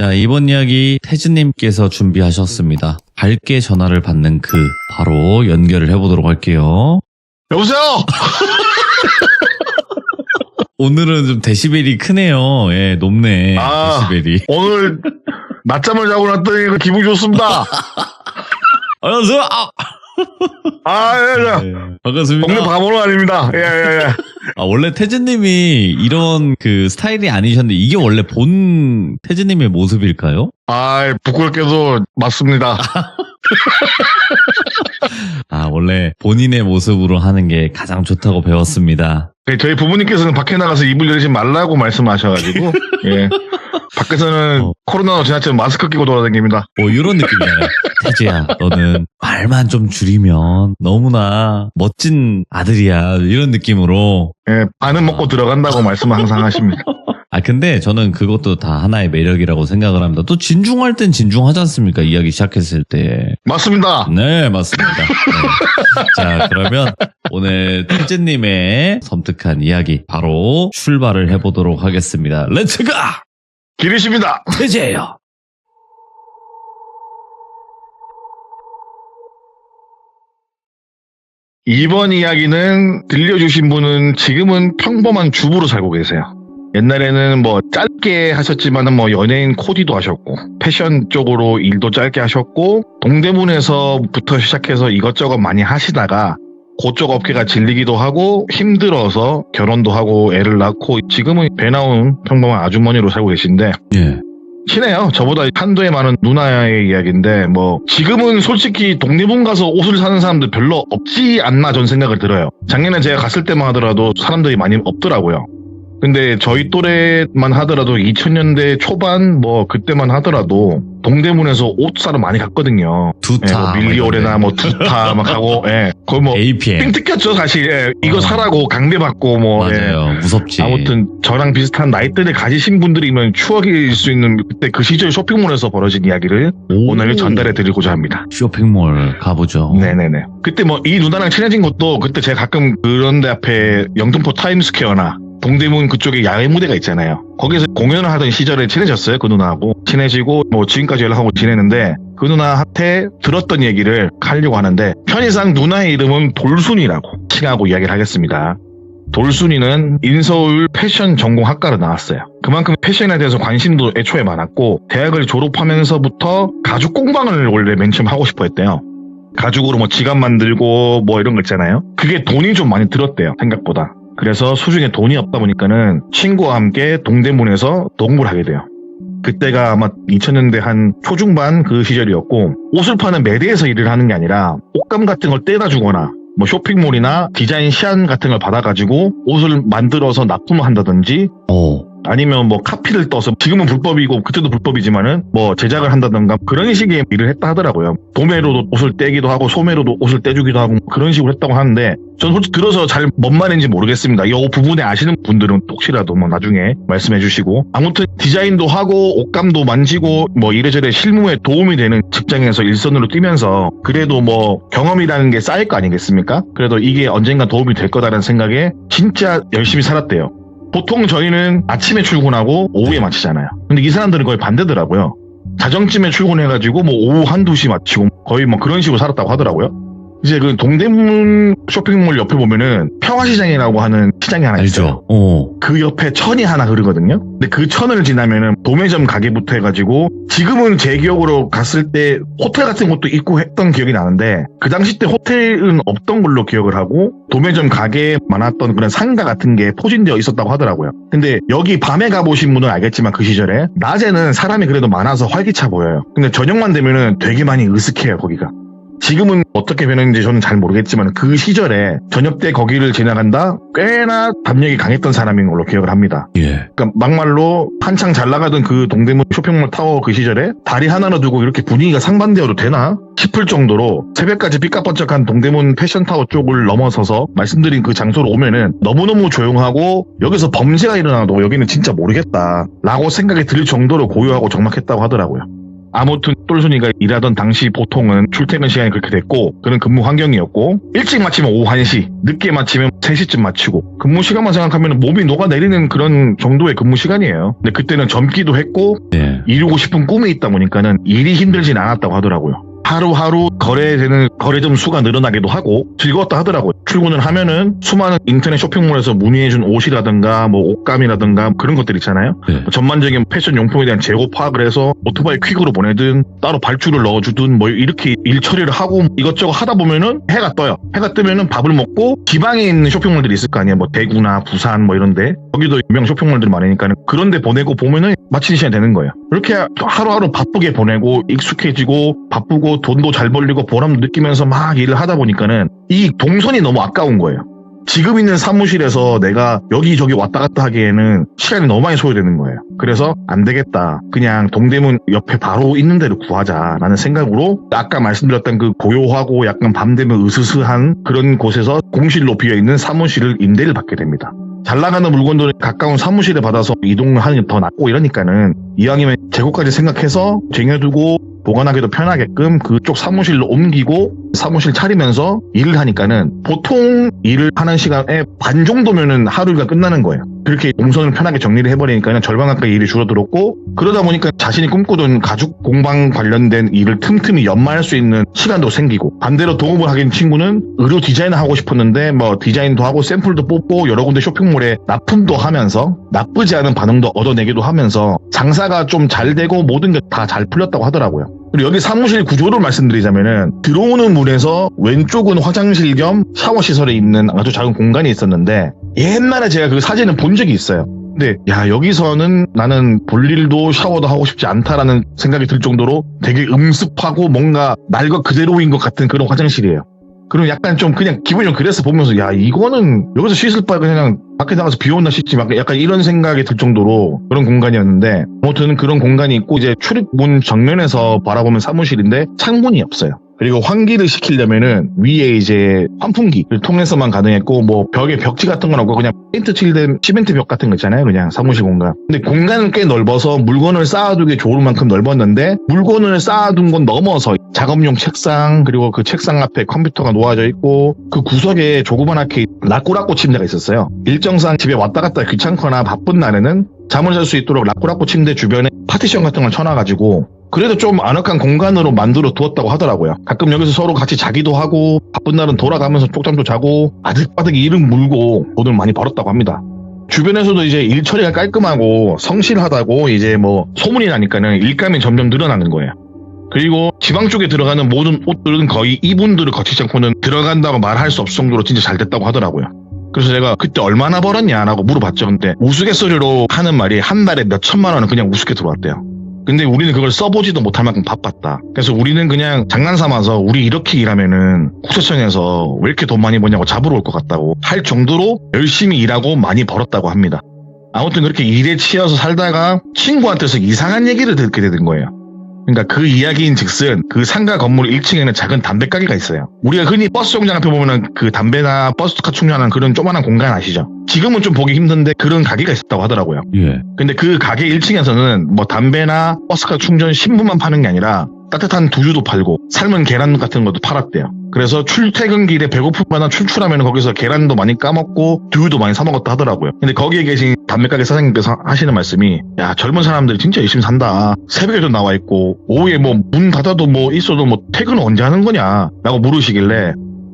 자, 이번 이야기 태즈님께서 준비하셨습니다. 밝게 전화를 받는 바로 연결을 해보도록 할게요. 여보세요? 오늘은 좀 데시벨이 크네요. 예, 높네. 데시벨이. 오늘 낮잠을 자고 났더니 기분이 좋습니다. 안녕하세요. 예. 네, 반갑습니다. 동네 바보는 아닙니다. 예. 원래 태즈님이 이런 스타일이 아니셨는데 이게 원래 본 태즈님의 모습일까요? 부끄럽게도 맞습니다. 원래 본인의 모습으로 하는 게 가장 좋다고 배웠습니다. 네, 저희 부모님께서는 밖에 나가서 입을 열지 말라고 말씀하셔가지고, 예. 밖에서는 코로나가 지났지만 마스크 끼고 돌아다닙니다. 이런 느낌이잖아요. 태즈야, 너는 말만 좀 줄이면 너무나 멋진 아들이야. 이런 느낌으로. 예, 반은 먹고 들어간다고 말씀을 항상 하십니다. 근데 저는 그것도 다 하나의 매력이라고 생각을 합니다. 또 진중할 땐 진중하지 않습니까? 이야기 시작했을 때. 맞습니다. 네, 맞습니다. 네. 자, 그러면 오늘 태즈님의 섬뜩한 이야기 바로 출발을 해보도록 하겠습니다. 렛츠가! 기리십니다. 태즈예요. 이번 이야기는 들려주신 분은 지금은 평범한 주부로 살고 계세요. 옛날에는 짧게 하셨지만은 연예인 코디도 하셨고, 패션 쪽으로 일도 짧게 하셨고, 동대문에서부터 시작해서 이것저것 많이 하시다가, 그쪽 업계가 질리기도 하고, 힘들어서 결혼도 하고, 애를 낳고, 지금은 배 나온 평범한 아주머니로 살고 계신데, 예. 친해요. 저보다 한도에 많은 누나의 이야기인데, 지금은 솔직히 동대문 가서 옷을 사는 사람들 별로 없지 않나 전 생각을 들어요. 작년에 제가 갔을 때만 하더라도 사람들이 많이 없더라고요. 근데 저희 또래만 하더라도 2000년대 초반 그때만 하더라도 동대문에서 옷 사러 많이 갔거든요. 두타, 밀리오레나 두타 막 하고, 거의 APM. 삥 뜯겼죠 사실. 이거 사라고 강배받고 맞아요. 무섭지. 아무튼 저랑 비슷한 나이대를 가지신 분들이면 추억일 수 있는 그때 그 시절 쇼핑몰에서 벌어진 이야기를 오늘 전달해 드리고자 합니다. 쇼핑몰 가보죠. 네네네. 그때 이 누나랑 친해진 것도 그때 제가 가끔 그런 데 앞에 영등포 타임스퀘어나 동대문 그쪽에 야외 무대가 있잖아요. 거기서 공연을 하던 시절에 친해졌어요. 그 누나하고. 친해지고 지금까지 연락하고 지내는데 그 누나한테 들었던 얘기를 하려고 하는데 편의상 누나의 이름은 돌순이라고 칭하고 이야기를 하겠습니다. 돌순이는 인서울 패션 전공학과를 나왔어요. 그만큼 패션에 대해서 관심도 애초에 많았고 대학을 졸업하면서부터 가죽 공방을 원래 맨 처음 하고 싶어 했대요. 가죽으로 지갑 만들고 이런 거 있잖아요. 그게 돈이 좀 많이 들었대요. 생각보다. 그래서 수중에 돈이 없다 보니까는 친구와 함께 동대문에서 농구를 하게 돼요. 그때가 아마 2000년대 한 초중반 그 시절이었고 옷을 파는 매대에서 일을 하는 게 아니라 옷감 같은 걸 떼다 주거나 쇼핑몰이나 디자인 시안 같은 걸 받아가지고 옷을 만들어서 납품을 한다든지 아니면 카피를 떠서 지금은 불법이고 그때도 불법이지만은 제작을 한다던가 그런 식의 일을 했다 하더라고요. 도매로도 옷을 떼기도 하고 소매로도 옷을 떼주기도 하고 그런 식으로 했다고 하는데 전 솔직히 들어서 잘 뭔 말인지 모르겠습니다. 이 부분에 아시는 분들은 혹시라도 나중에 말씀해 주시고 아무튼 디자인도 하고 옷감도 만지고 이래저래 실무에 도움이 되는 직장에서 일선으로 뛰면서 그래도 경험이라는 게 쌓일 거 아니겠습니까? 그래도 이게 언젠가 도움이 될 거다라는 생각에 진짜 열심히 살았대요. 보통 저희는 아침에 출근하고 오후에 마치잖아요. 근데 이 사람들은 거의 반대더라고요. 자정쯤에 출근해가지고 오후 1-2시 마치고 거의 그런 식으로 살았다고 하더라고요. 이제 그 동대문 쇼핑몰 옆에 보면은 평화시장이라고 하는 시장이 하나 있어요. 그 옆에 천이 하나 흐르거든요. 근데 그 천을 지나면은 도매점 가게부터 해가지고 지금은 제 기억으로 갔을 때 호텔 같은 것도 있고 했던 기억이 나는데 그 당시 때 호텔은 없던 걸로 기억을 하고 도매점 가게에 많았던 그런 상가 같은 게 포진되어 있었다고 하더라고요. 근데 여기 밤에 가보신 분은 알겠지만 그 시절에 낮에는 사람이 그래도 많아서 활기차 보여요. 근데 저녁만 되면은 되게 많이 으슥해요 거기가. 지금은 어떻게 변했는지 저는 잘 모르겠지만 그 시절에 저녁 때 거기를 지나간다 꽤나 담력이 강했던 사람인 걸로 기억을 합니다. 그러니까 막말로 한창 잘 나가던 그 동대문 쇼핑몰 타워 그 시절에 다리 하나로 두고 이렇게 분위기가 상반되어도 되나 싶을 정도로 새벽까지 삐까뻔쩍한 동대문 패션타워 쪽을 넘어서서 말씀드린 그 장소로 오면은 너무너무 조용하고 여기서 범죄가 일어나도 여기는 진짜 모르겠다 라고 생각이 들 정도로 고요하고 적막했다고 하더라고요. 아무튼 똘순이가 일하던 당시 보통은 출퇴근 시간이 그렇게 됐고 그런 근무 환경이었고 일찍 마치면 오후 1시, 늦게 마치면 3시쯤 마치고 근무 시간만 생각하면 몸이 녹아내리는 그런 정도의 근무 시간이에요. 근데 그때는 젊기도 했고 이루고 싶은 꿈이 있다 보니까는 일이 힘들진 않았다고 하더라고요. 하루하루 거래되는 거래점 수가 늘어나기도 하고 즐거웠다 하더라고요. 출근을 하면은 수많은 인터넷 쇼핑몰에서 문의해준 옷이라든가 뭐 옷감이라든가 그런 것들 있잖아요. 전반적인 패션 용품에 대한 재고 파악을 해서 오토바이 퀵으로 보내든 따로 발주를 넣어주든 뭐 이렇게 일 처리를 하고 이것저것 하다 보면은 해가 떠요. 해가 뜨면은 밥을 먹고 지방에 있는 쇼핑몰들이 있을 거 아니에요. 뭐 대구나 부산 뭐 이런데 거기도 유명 쇼핑몰들이 많으니까 그런데 보내고 보면은 마치는 시간이 되는 거예요. 이렇게 하루하루 바쁘게 보내고 익숙해지고 바쁘고 돈도 잘 벌리고 보람도 느끼면서 막 일을 하다 보니까는 이 동선이 너무 아까운 거예요. 지금 있는 사무실에서 내가 여기저기 왔다 갔다 하기에는 시간이 너무 많이 소요되는 거예요. 그래서 안 되겠다. 그냥 동대문 옆에 바로 있는 데를 구하자라는 생각으로 아까 말씀드렸던 그 고요하고 약간 밤 되면 으스스한 그런 곳에서 공실로 비어있는 사무실을 임대를 받게 됩니다. 잘 나가는 물건들을 가까운 사무실에 받아서 이동을 하는 게 더 낫고 이러니까는 이왕이면 재고까지 생각해서 쟁여두고 보관하기도 편하게끔 그쪽 사무실로 옮기고 사무실 차리면서 일을 하니까는 보통 일을 하는 시간에 반 정도면은 하루가 끝나는 거예요. 그렇게 동선을 편하게 정리를 해버리니까는 절반 가까이 일이 줄어들었고 그러다 보니까 자신이 꿈꾸던 가죽 공방 관련된 일을 틈틈이 연마할 수 있는 시간도 생기고 반대로 도움을 하긴 친구는 의류 디자인을 하고 싶었는데 뭐 디자인도 하고 샘플도 뽑고 여러 군데 쇼핑몰에 납품도 하면서 나쁘지 않은 반응도 얻어내기도 하면서 장사가 좀 잘 되고 모든 게 다 잘 풀렸다고 하더라고요. 그리고 여기 사무실 구조를 말씀드리자면은 들어오는 문에서 왼쪽은 화장실 겸 샤워 시설에 있는 아주 작은 공간이 있었는데 옛날에 제가 그 사진을 본 적이 있어요. 근데 야 여기서는 나는 볼일도 샤워도 하고 싶지 않다라는 생각이 들 정도로 되게 음습하고 뭔가 날 것 그대로인 것 같은 그런 화장실이에요. 그럼 약간 좀 그냥 기분이 좀 그래서 보면서 야 이거는 여기서 씻을 바에 그냥 밖에 나가서 비 온다 씻지 막 약간 이런 생각이 들 정도로 그런 공간이었는데 아무튼 그런 공간이 있고 이제 출입문 정면에서 바라보면 사무실인데 창문이 없어요. 그리고 환기를 시키려면은 위에 이제 환풍기를 통해서만 가능했고 뭐 벽에 벽지 같은 건 없고 그냥 페인트 칠된 시멘트 벽 같은 거 있잖아요. 그냥 사무실 공간. 근데 공간은 꽤 넓어서 물건을 쌓아두기 좋을 만큼 넓었는데 물건을 쌓아둔 건 넘어서 작업용 책상 그리고 그 책상 앞에 컴퓨터가 놓아져 있고 그 구석에 조그만하게 라꾸라꾸 침대가 있었어요. 일정상 집에 왔다 갔다 귀찮거나 바쁜 날에는 잠을 잘 수 있도록 라꾸라꾸 침대 주변에 파티션 같은 걸 쳐놔가지고 그래도 좀 아늑한 공간으로 만들어 두었다고 하더라고요. 가끔 여기서 서로 같이 자기도 하고 바쁜 날은 돌아가면서 쪽잠도 자고 아득바득 이름 물고 돈을 많이 벌었다고 합니다. 주변에서도 이제 일 처리가 깔끔하고 성실하다고 이제 뭐 소문이 나니까는 일감이 점점 늘어나는 거예요. 그리고 지방 쪽에 들어가는 모든 옷들은 거의 이분들을 거치지 않고는 들어간다고 말할 수 없을 정도로 진짜 잘 됐다고 하더라고요. 그래서 제가 그때 얼마나 벌었냐라고 물어봤죠. 근데 우스갯소리로 하는 말이 한 달에 몇 천만 원은 그냥 우습게 들어왔대요. 근데 우리는 그걸 써보지도 못할 만큼 바빴다. 그래서 우리는 그냥 장난삼아서 우리 이렇게 일하면은 국세청에서 왜 이렇게 돈 많이 버냐고 잡으러 올 것 같다고 할 정도로 열심히 일하고 많이 벌었다고 합니다. 아무튼 그렇게 일에 치여서 살다가 친구한테서 이상한 얘기를 듣게 되는 거예요. 그러니까 그 이야기인 즉슨 그 상가 건물 1층에는 작은 담배 가게가 있어요. 우리가 흔히 버스 정장 앞에 보면은 그 담배나 버스카 충전하는 그런 조그만한 공간 아시죠? 지금은 좀 보기 힘든데 그런 가게가 있었다고 하더라고요. 근데 그 가게 1층에서는 뭐 담배나 버스카 충전 신분만 파는 게 아니라 따뜻한 두유도 팔고 삶은 계란 같은 것도 팔았대요. 그래서 출퇴근길에 배고프거나 출출하면 거기서 계란도 많이 까먹고 두유도 많이 사 먹었다 하더라고요. 근데 거기에 계신 담배가게 사장님께서 하시는 말씀이 야 젊은 사람들이 진짜 열심히 산다. 새벽에도 나와 있고 오후에 뭐 문 닫아도 뭐 있어도 뭐 퇴근은 언제 하는 거냐 라고 물으시길래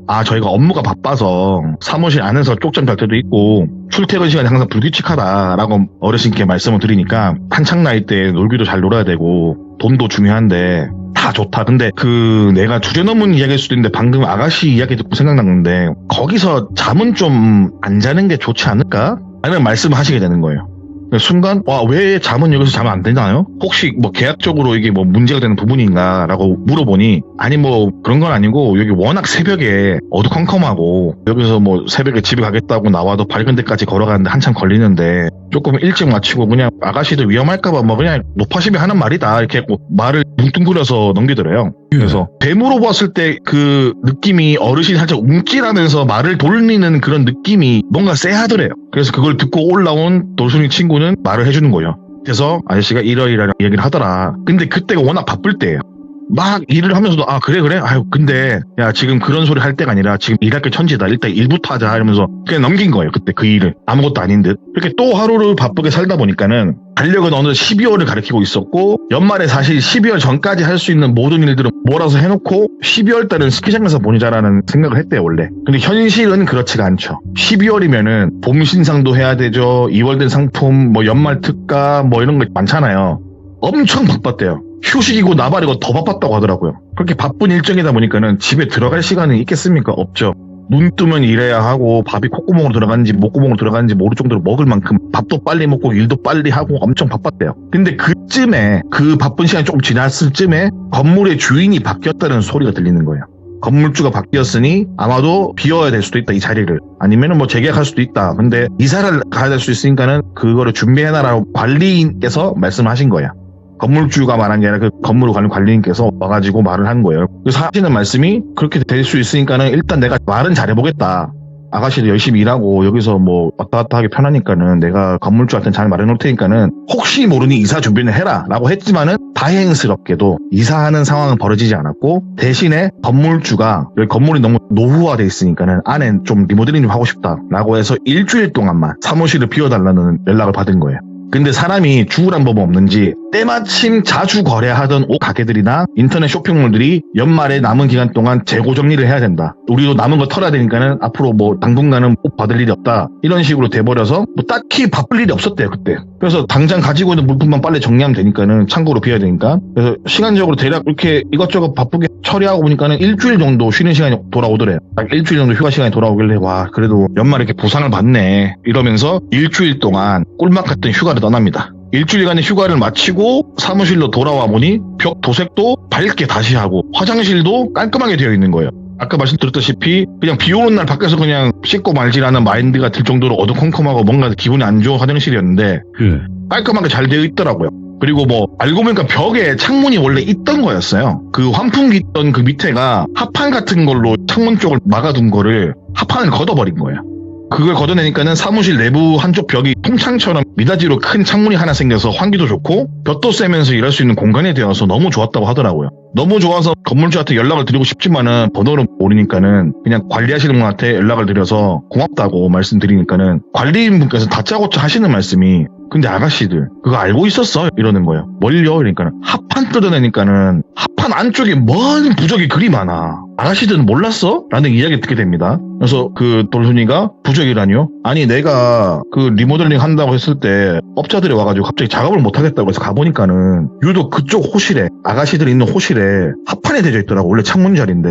아 저희가 업무가 바빠서 사무실 안에서 쪽잠 잘 때도 있고 출퇴근 시간이 항상 불규칙하다라고 어르신께 말씀을 드리니까 한창 나이 때 놀기도 잘 놀아야 되고 돈도 중요한데 다 좋다. 근데 그 내가 주제넘은 이야기일 수도 있는데 방금 아가씨 이야기 듣고 생각났는데 거기서 잠은 좀 안 자는 게 좋지 않을까? 라는 말씀을 하시게 되는 거예요. 순간 와 왜 잠은 여기서 자면 안 되나요? 혹시 뭐 계약적으로 이게 뭐 문제가 되는 부분인가 라고 물어보니 아니 뭐 그런 건 아니고 여기 워낙 새벽에 어두컴컴하고 여기서 뭐 새벽에 집에 가겠다고 나와도 밝은 데까지 걸어가는데 한참 걸리는데 조금 일찍 마치고 그냥 아가씨도 위험할까봐 뭐 그냥 높아심이 하는 말이다 이렇게 말을 뭉뚱그려서 넘기더래요. 그래서 뱀으로 봤을 때 그 느낌이 어르신이 살짝 움찔하면서 말을 돌리는 그런 느낌이 뭔가 쎄하더래요. 그래서 그걸 듣고 올라온 돌순이 친구는 말을 해주는 거예요. 그래서 아저씨가 이러이러한 얘기를 하더라. 근데 그때가 워낙 바쁠 때예요. 막 일을 하면서도 그래 아유 근데 야 지금 그런 소리 할 때가 아니라 지금 일할 게 천지다. 일단 일부터 하자 이러면서 그냥 넘긴 거예요. 그때 그 일을 아무것도 아닌 듯. 이렇게 또 하루를 바쁘게 살다 보니까는 달력은 어느 12월을 가리키고 있었고 연말에 사실 12월 전까지 할 수 있는 모든 일들은 몰아서 해놓고 12월 달은 스키장에서 보내자라는 생각을 했대요 원래. 근데 현실은 그렇지가 않죠. 12월이면은 봄 신상도 해야 되죠. 2월 된 상품 뭐 연말 특가 뭐 이런 거 많잖아요. 엄청 바빴대요. 휴식이고 나발이고 더 바빴다고 하더라고요. 그렇게 바쁜 일정이다 보니까는 집에 들어갈 시간이 있겠습니까? 없죠. 눈 뜨면 일해야 하고 밥이 콧구멍으로 들어가는지 목구멍으로 들어가는지 모를 정도로 먹을 만큼 밥도 빨리 먹고 일도 빨리 하고 엄청 바빴대요. 근데 그쯤에 그 바쁜 시간이 조금 지났을 쯤에 건물의 주인이 바뀌었다는 소리가 들리는 거예요. 건물주가 바뀌었으니 아마도 비워야 될 수도 있다 이 자리를. 아니면은 뭐 재계약할 수도 있다. 근데 이사를 가야 될 수 있으니까는 그거를 준비해놔라고 관리인께서 말씀하신 거예요. 건물주가 말한 게 아니라 그 건물을 관련 관리인께서 와가지고 말을 한 거예요. 그래서 하시는 말씀이 그렇게 될 수 있으니까는 일단 내가 말은 잘해보겠다. 아가씨도 열심히 일하고 여기서 뭐 왔다 갔다 하기 편하니까는 내가 건물주한테 잘 말해놓을 테니까는 혹시 모르니 이사 준비는 해라 라고 했지만은 다행스럽게도 이사하는 상황은 벌어지지 않았고 대신에 건물주가 여기 건물이 너무 노후화돼 있으니까는 안에 좀 리모델링 좀 하고 싶다 라고 해서 일주일 동안만 사무실을 비워달라는 연락을 받은 거예요. 근데 사람이 죽으란 법은 없는지 때마침 자주 거래하던 옷 가게들이나 인터넷 쇼핑몰들이 연말에 남은 기간 동안 재고 정리를 해야 된다. 우리도 남은 거 털어야 되니까는 앞으로 뭐 당분간은 옷 받을 일이 없다. 이런 식으로 돼버려서 뭐 딱히 바쁠 일이 없었대요 그때. 그래서 당장 가지고 있는 물품만 빨리 정리하면 되니까는 창고로 비워야 되니까. 그래서 시간적으로 대략 이렇게 이것저것 바쁘게 처리하고 보니까는 일주일 정도 쉬는 시간이 돌아오더래요. 딱 일주일 정도 휴가 시간이 돌아오길래 와 그래도 연말에 이렇게 보상을 받네 이러면서 일주일 동안 꿀맛 같은 휴가를 떠납니다. 일주일간의 휴가를 마치고 사무실로 돌아와 보니 벽 도색도 밝게 다시 하고 화장실도 깔끔하게 되어 있는 거예요. 아까 말씀드렸다시피 그냥 비 오는 날 밖에서 그냥 씻고 말지라는 마인드가 들 정도로 어두컴컴하고 뭔가 기분이 안 좋은 화장실이었는데 깔끔하게 잘 되어 있더라고요. 그리고 뭐 알고 보니까 벽에 창문이 원래 있던 거였어요. 그 환풍기 있던 그 밑에가 합판 같은 걸로 창문 쪽을 막아둔 거를 합판을 걷어버린 거예요. 그걸 걷어내니까는 사무실 내부 한쪽 벽이 통창처럼 미닫이로 큰 창문이 하나 생겨서 환기도 좋고 볕도 쐬면서 일할 수 있는 공간이 되어서 너무 좋았다고 하더라고요. 너무 좋아서 건물주한테 연락을 드리고 싶지만은 번호를 모르니까는 그냥 관리하시는 분한테 연락을 드려서 고맙다고 말씀드리니까는 관리인분께서 다짜고짜 하시는 말씀이 근데 아가씨들 그거 알고 있었어? 이러는 거예요. 뭘요? 그러니까는 합판 뜯어내니까는 합판 안쪽에 뭔 부적이 그리 많아. 아가씨들은 몰랐어? 라는 이야기 듣게 됩니다. 그래서 그 돌순이가 부적이라니요? 아니 내가 그 리모델링 한다고 했을 때 업자들이 와가지고 갑자기 작업을 못하겠다고 해서 가보니까는 유독 그쪽 호실에 아가씨들이 있는 호실에 합판이 되어 있더라고. 원래 창문 자리인데.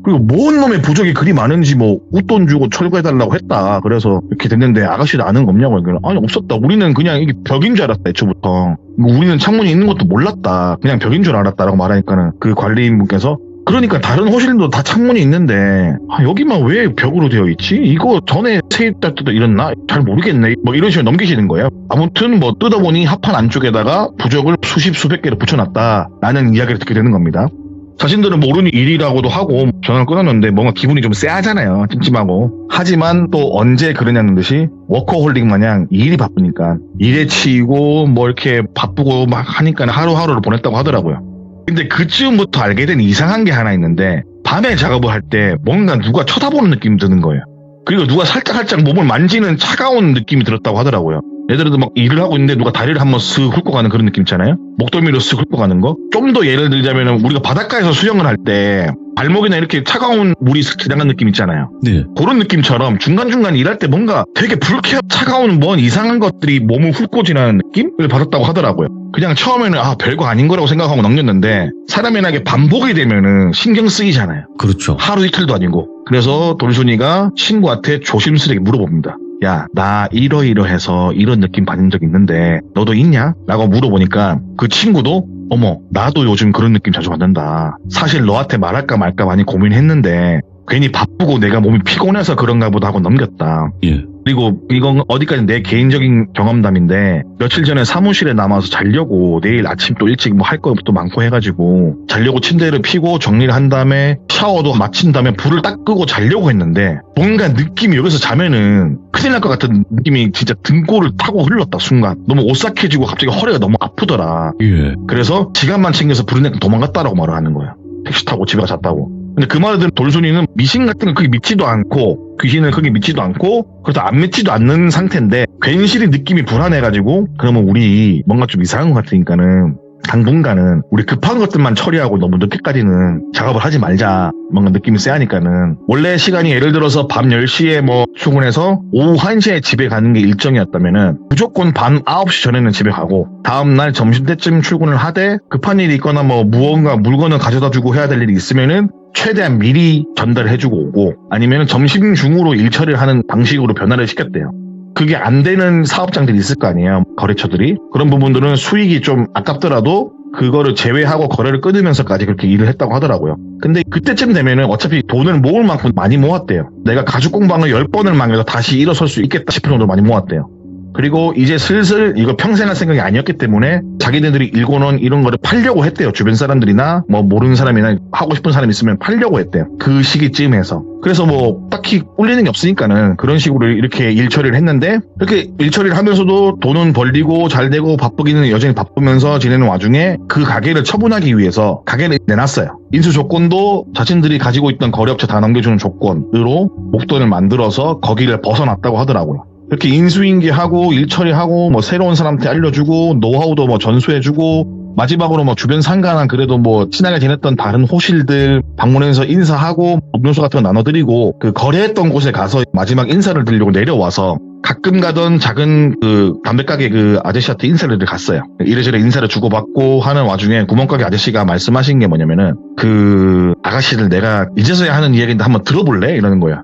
그리고 뭔 놈의 부적이 그리 많은지 뭐 웃돈 주고 철거해달라고 했다. 그래서 이렇게 됐는데 아가씨도 아는 거 없냐고. 아니 없었다. 우리는 그냥 이게 벽인 줄 알았다. 애초부터. 우리는 창문이 있는 것도 몰랐다. 그냥 벽인 줄 알았다라고 말하니까는 그 관리인분께서 그러니까 다른 호실도 다 창문이 있는데 여기만 왜 벽으로 되어 있지? 이거 전에 세입자 때도 이랬나? 잘 모르겠네. 뭐 이런 식으로 넘기시는 거예요. 아무튼 뭐 뜯어보니 합판 안쪽에다가 부적을 수십 개를 붙여놨다라는 이야기를 듣게 되는 겁니다. 자신들은 모르는 일이라고도 하고 전화를 끊었는데 뭔가 기분이 좀 쎄하잖아요. 찜찜하고. 하지만 또 언제 그러냐는 듯이 워커홀릭 마냥 일이 바쁘니까 일에 치이고 뭐 이렇게 바쁘고 막 하니까 하루하루를 보냈다고 하더라고요. 근데 그쯤부터 알게 된 이상한 게 하나 있는데 밤에 작업을 할 때 뭔가 누가 쳐다보는 느낌이 드는 거예요. 그리고 누가 살짝 몸을 만지는 차가운 느낌이 들었다고 하더라고요. 예를 들어 막 일을 하고 있는데 누가 다리를 한번 쓱 훑고 가는 그런 느낌 있잖아요. 목덜미로 쓱 훑고 가는 거. 좀 더 예를 들자면 우리가 바닷가에서 수영을 할 때 발목이나 이렇게 차가운 물이 쓱 지나간 느낌 있잖아요. 네. 그런 느낌처럼 중간중간 일할 때 뭔가 되게 불쾌하고 차가운 뭔 이상한 것들이 몸을 훑고 지나는 느낌을 받았다고 하더라고요. 그냥 처음에는 별거 아닌 거라고 생각하고 넘겼는데 사람이나 이게 반복이 되면은 신경 쓰이잖아요. 그렇죠. 하루 이틀도 아니고. 그래서 돌순이가 친구한테 조심스레 물어봅니다. 야, 나 이러이러해서 이런 느낌 받은 적 있는데 너도 있냐? 라고 물어보니까 그 친구도 어머, 나도 요즘 그런 느낌 자주 받는다. 사실 너한테 말할까 말까 많이 고민했는데 괜히 바쁘고 내가 몸이 피곤해서 그런가 보다 하고 넘겼다. 예. 그리고 이건 어디까지 내 개인적인 경험담인데 며칠 전에 사무실에 남아서 자려고 내일 아침 또 일찍 뭐 할 것도 많고 해가지고 자려고 침대를 피고 정리를 한 다음에 샤워도 마친 다음에 불을 딱 끄고 자려고 했는데 뭔가 느낌이 여기서 자면은 큰일 날 것 같은 느낌이 진짜 등골을 타고 흘렀다 순간. 너무 오싹해지고 갑자기 허리가 너무 아프더라. 예. 그래서 지갑만 챙겨서 부른 애 도망갔다라고 말을 하는 거야. 택시 타고 집에 갔다고. 근데 그 말을 들은 돌순이는 미신 같은 걸 크게 믿지도 않고 귀신을 크게 믿지도 않고 그래서 안 믿지도 않는 상태인데 괜시리 느낌이 불안해가지고 그러면 우리 뭔가 좀 이상한 것 같으니까는 당분간은 우리 급한 것들만 처리하고 너무 늦게까지는 작업을 하지 말자. 뭔가 느낌이 세하니까는 원래 시간이 예를 들어서 밤 10시에 뭐 출근해서 오후 1시에 집에 가는 게 일정이었다면은 무조건 밤 9시 전에는 집에 가고 다음날 점심때쯤 출근을 하되 급한 일이 있거나 뭐 무언가 물건을 가져다 주고 해야 될 일이 있으면은 최대한 미리 전달해주고 오고 아니면 점심 중으로 일 처리를 하는 방식으로 변화를 시켰대요. 그게 안 되는 사업장들이 있을 거 아니에요. 거래처들이. 그런 부분들은 수익이 좀 아깝더라도 그거를 제외하고 거래를 끊으면서까지 그렇게 일을 했다고 하더라고요. 근데 그때쯤 되면은 어차피 돈을 모을 만큼 많이 모았대요. 내가 가죽 공방을 10번을 망해도 다시 일어설 수 있겠다 싶을 정도로 많이 모았대요. 그리고 이제 슬슬 이거 평생 할 생각이 아니었기 때문에 자기네들이 일궈 놓은 이런 거를 팔려고 했대요. 주변 사람들이나 뭐 모르는 사람이나 하고 싶은 사람이 있으면 팔려고 했대요. 그 시기쯤에서. 그래서 뭐 딱히 꿀리는 게 없으니까는 그런 식으로 이렇게 일 처리를 했는데 이렇게 일 처리를 하면서도 돈은 벌리고 잘 되고 바쁘기는 여전히 바쁘면서 지내는 와중에 그 가게를 처분하기 위해서 가게를 내놨어요. 인수 조건도 자신들이 가지고 있던 거래업체 다 넘겨주는 조건으로 목돈을 만들어서 거기를 벗어났다고 하더라고요. 이렇게 인수인계하고 일 처리하고 뭐 새로운 사람한테 알려주고 노하우도 뭐 전수해주고 마지막으로 뭐 주변 상가나 그래도 뭐 친하게 지냈던 다른 호실들 방문해서 인사하고 음료수 같은 거 나눠드리고 그 거래했던 곳에 가서 마지막 인사를 드리려고 내려와서 가끔 가던 작은 그 담배가게 그 아저씨한테 인사를 갔어요. 이래저래 인사를 주고받고 하는 와중에 구멍가게 아저씨가 말씀하신 게 뭐냐면은 그 아가씨들 내가 이제서야 하는 이야기인데 한번 들어볼래? 이러는 거야.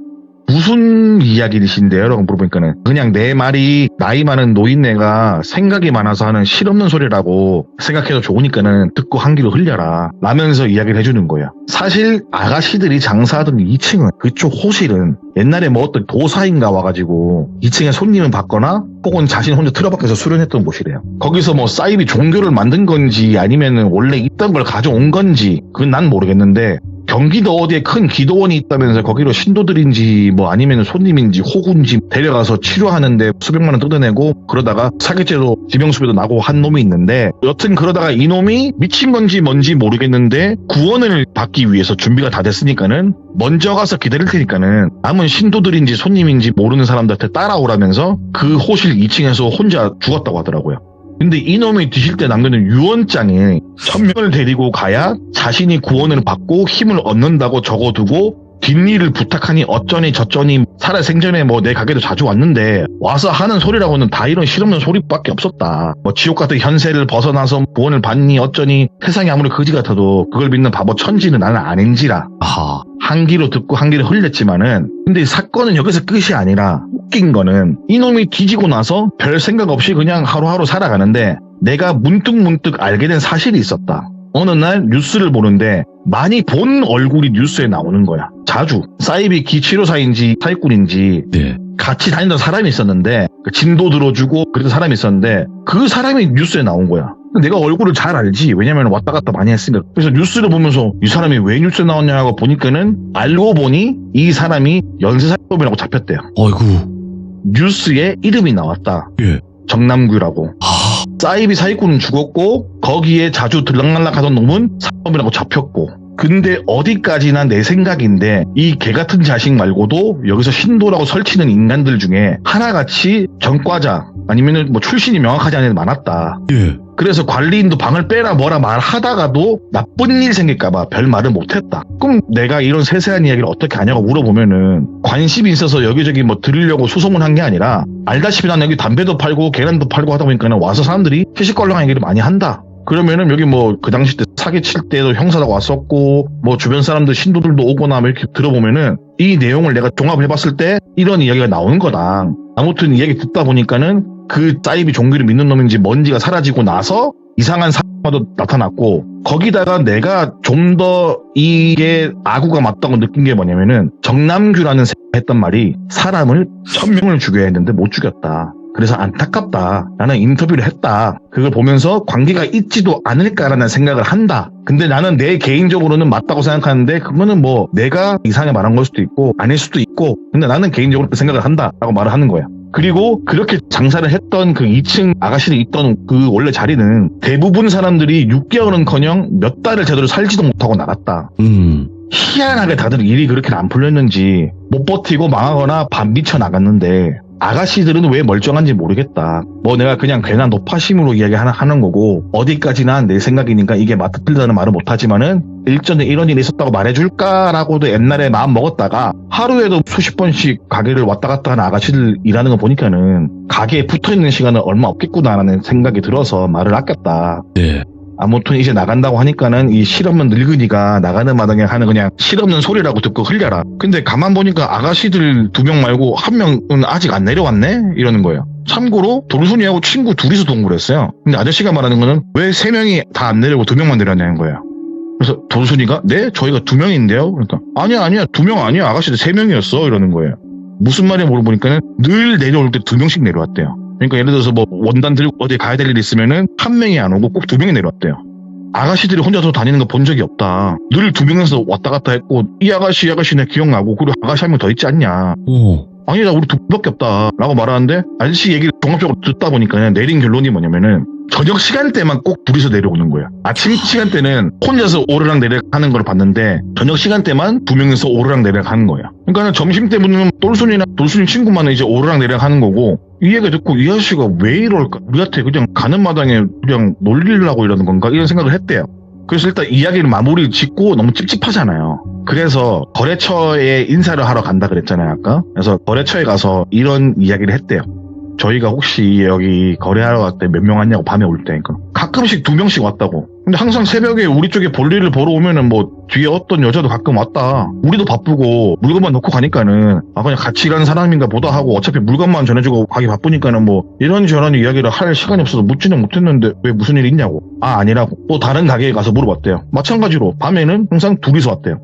무슨 이야기이신데요? 라고 물어보니까는 그냥 내 말이 나이 많은 노인네가 생각이 많아서 하는 실없는 소리라고 생각해도 좋으니까는 듣고 한 귀로 흘려라 라면서 이야기를 해주는 거야. 사실 아가씨들이 장사하던 2층은 그쪽 호실은 옛날에 뭐 어떤 도사인가 와가지고 2층에 손님을 받거나 혹은 자신 혼자 틀어박혀서 수련했던 곳이래요. 거기서 뭐 사이비 종교를 만든 건지 아니면 원래 있던 걸 가져온 건지 그건 난 모르겠는데 경기도 어디에 큰 기도원이 있다면서 거기로 신도들인지 뭐 아니면 손님인지 호구인지 데려가서 치료하는데 수백만 원 뜯어내고 그러다가 사기죄로 지명수배도 나고 한 놈이 있는데 여튼 그러다가 이 놈이 미친 건지 뭔지 모르겠는데 구원을 받기 위해서 준비가 다 됐으니까는 먼저 가서 기다릴 테니까는 남은 신도들인지 손님인지 모르는 사람들한테 따라오라면서 그 호실 2층에서 혼자 죽었다고 하더라고요. 근데 이놈이 뒤질 때 남겨놓은 유언장에 1000명을 데리고 가야 자신이 구원을 받고 힘을 얻는다고 적어두고 뒷일을 부탁하니 어쩌니 저쩌니 살아생전에 뭐 내 가게도 자주 왔는데 와서 하는 소리라고는 다 이런 실없는 소리밖에 없었다. 뭐 지옥 같은 현세를 벗어나서 구원을 받니 어쩌니 세상이 아무리 거지 같아도 그걸 믿는 바보 천지는 나는 아닌지라. 아하. 한 귀로 듣고 한 귀로 흘렸지만은 근데 사건은 여기서 끝이 아니라 웃긴 거는 이놈이 뒤지고 나서 별 생각 없이 그냥 하루하루 살아가는데 내가 문득 알게 된 사실이 있었다. 어느 날 뉴스를 보는데 많이 본 얼굴이 뉴스에 나오는 거야. 자주. 사이비 기치료사인지 사기꾼인지 네. 같이 다니던 사람이 있었는데 진도 들어주고 그랬던 사람이 있었는데 그 사람이 뉴스에 나온 거야. 내가 얼굴을 잘 알지. 왜냐면 왔다 갔다 많이 했으니까. 그래서 뉴스를 보면서 이 사람이 왜 뉴스에 나왔냐 하고 보니까는 알고 보니 이 사람이 연쇄살인범이라고 잡혔대요. 어이구. 뉴스에 이름이 나왔다. 예. 정남규라고. 사이비 사기꾼은 죽었고 거기에 자주 들락날락 하던 놈은 살인범이라고 잡혔고 근데 어디까지나 내 생각인데 이 개같은 자식 말고도 여기서 신도라고 설치는 인간들 중에 하나같이 전과자 아니면 뭐 출신이 명확하지 않은 애들 많았다. 예. 그래서 관리인도 방을 빼라 뭐라 말하다가도 나쁜 일 생길까봐 별 말을 못했다. 그럼 내가 이런 세세한 이야기를 어떻게 하냐고 물어보면은 관심이 있어서 여기저기 뭐 들으려고 수소문한 게 아니라 알다시피 난 여기 담배도 팔고 계란도 팔고 하다 보니까 와서 사람들이 시시껄렁한 얘기를 많이 한다. 그러면은 여기 뭐 그 당시 때 사기칠 때도 형사가 왔었고 뭐 주변 사람들 신도들도 오거나 뭐 이렇게 들어보면은 이 내용을 내가 종합해봤을 때 이런 이야기가 나오는 거다. 아무튼 이야기 듣다 보니까는 그 사이비 종교를 믿는 놈인지 뭔지가 사라지고 나서 이상한 사람도 나타났고 거기다가 내가 좀 더 이게 아구가 맞다고 느낀 게 뭐냐면은 정남규라는 했던 말이 사람을 1000명을 죽여야 했는데 못 죽였다. 그래서 안타깝다. 라는 인터뷰를 했다. 그걸 보면서 관계가 있지도 않을까라는 생각을 한다. 근데 나는 내 개인적으로는 맞다고 생각하는데 그거는 뭐 내가 이상하게 말한 걸 수도 있고 아닐 수도 있고 근데 나는 개인적으로 그 생각을 한다. 라고 말을 하는 거야. 그리고 그렇게 장사를 했던 그 2층 아가씨들이 있던 그 원래 자리는 대부분 사람들이 6개월은커녕 몇 달을 제대로 살지도 못하고 나갔다. 희한하게 다들 일이 그렇게 안 풀렸는지 못 버티고 망하거나 반 미쳐 나갔는데 아가씨들은 왜 멀쩡한지 모르겠다. 뭐 내가 그냥 괜한 노파심으로 이야기하는 거고 어디까지나 내 생각이니까 이게 맞다 틀리다는 말은 못하지만은 일전에 이런 일이 있었다고 말해줄까라고도 옛날에 마음 먹었다가 하루에도 수십 번씩 가게를 왔다 갔다 하는 아가씨들 일하는 거 보니까는 가게에 붙어있는 시간은 얼마 없겠구나라는 생각이 들어서 말을 아꼈다. 네. 아무튼 이제 나간다고 하니까는 이 실없는 늙은이가 나가는 마당에 하는 그냥 실없는 소리라고 듣고 흘려라. 근데 가만 보니까 아가씨들 2명 말고 1명은 아직 안 내려왔네? 이러는 거예요. 참고로 돌순이하고 친구 둘이서 동거를 했어요. 근데 아저씨가 말하는 거는 왜 3명이 다 안 내려오고 2명만 내려왔냐는 거예요. 그래서 돌순이가 네? 저희가 2명인데요? 그러니까 아니야 2명 아니야. 아가씨들 3명이었어. 이러는 거예요. 무슨 말인지 물어보니까는 늘 내려올 때 2명씩 내려왔대요. 그러니까 예를 들어서 뭐 원단 들고 어디 가야 될 일이 있으면은 1명이 안 오고 꼭 2명이 내려왔대요. 아가씨들이 혼자서 다니는 거 본 적이 없다. 늘 2명에서 왔다 갔다 했고 이 아가씨네 기억나고 그리고 아가씨 1명 더 있지 않냐. 아니다 우리 2명밖에 없다 라고 말하는데 아저씨 얘기를 종합적으로 듣다 보니까 내린 결론이 뭐냐면은 저녁 시간대만 꼭 둘이서 내려오는 거예요. 아침 시간대는 혼자서 오르락 내리락 하는 걸 봤는데 저녁 시간대만 2명이서 오르락 내리락 하는 거예요. 그러니까 점심 때문에 돌순이나 돌순이 친구만은 이제 오르락 내리락 하는 거고 이 얘기 듣고 이 아저씨가 왜 이럴까? 우리한테 그냥 가는 마당에 그냥 놀리려고 이러는 건가? 이런 생각을 했대요. 그래서 일단 이야기를 마무리 짓고 너무 찝찝하잖아요. 그래서 거래처에 인사를 하러 간다 그랬잖아요 아까. 그래서 거래처에 가서 이런 이야기를 했대요. 저희가 혹시 여기 거래하러 갈 때 몇 명 왔냐고 밤에 올 때니까 가끔씩 2명씩 왔다고. 근데 항상 새벽에 우리 쪽에 볼일을 보러 오면은 뭐 뒤에 어떤 여자도 가끔 왔다. 우리도 바쁘고 물건만 놓고 가니까는 그냥 같이 일하는 사람인가 보다 하고 어차피 물건만 전해주고 가기 바쁘니까는 뭐 이런저런 이야기를 할 시간이 없어서 묻지는 못했는데 왜 무슨 일이 있냐고. 아니라고. 또 다른 가게에 가서 물어봤대요. 마찬가지로 밤에는 항상 둘이서 왔대요.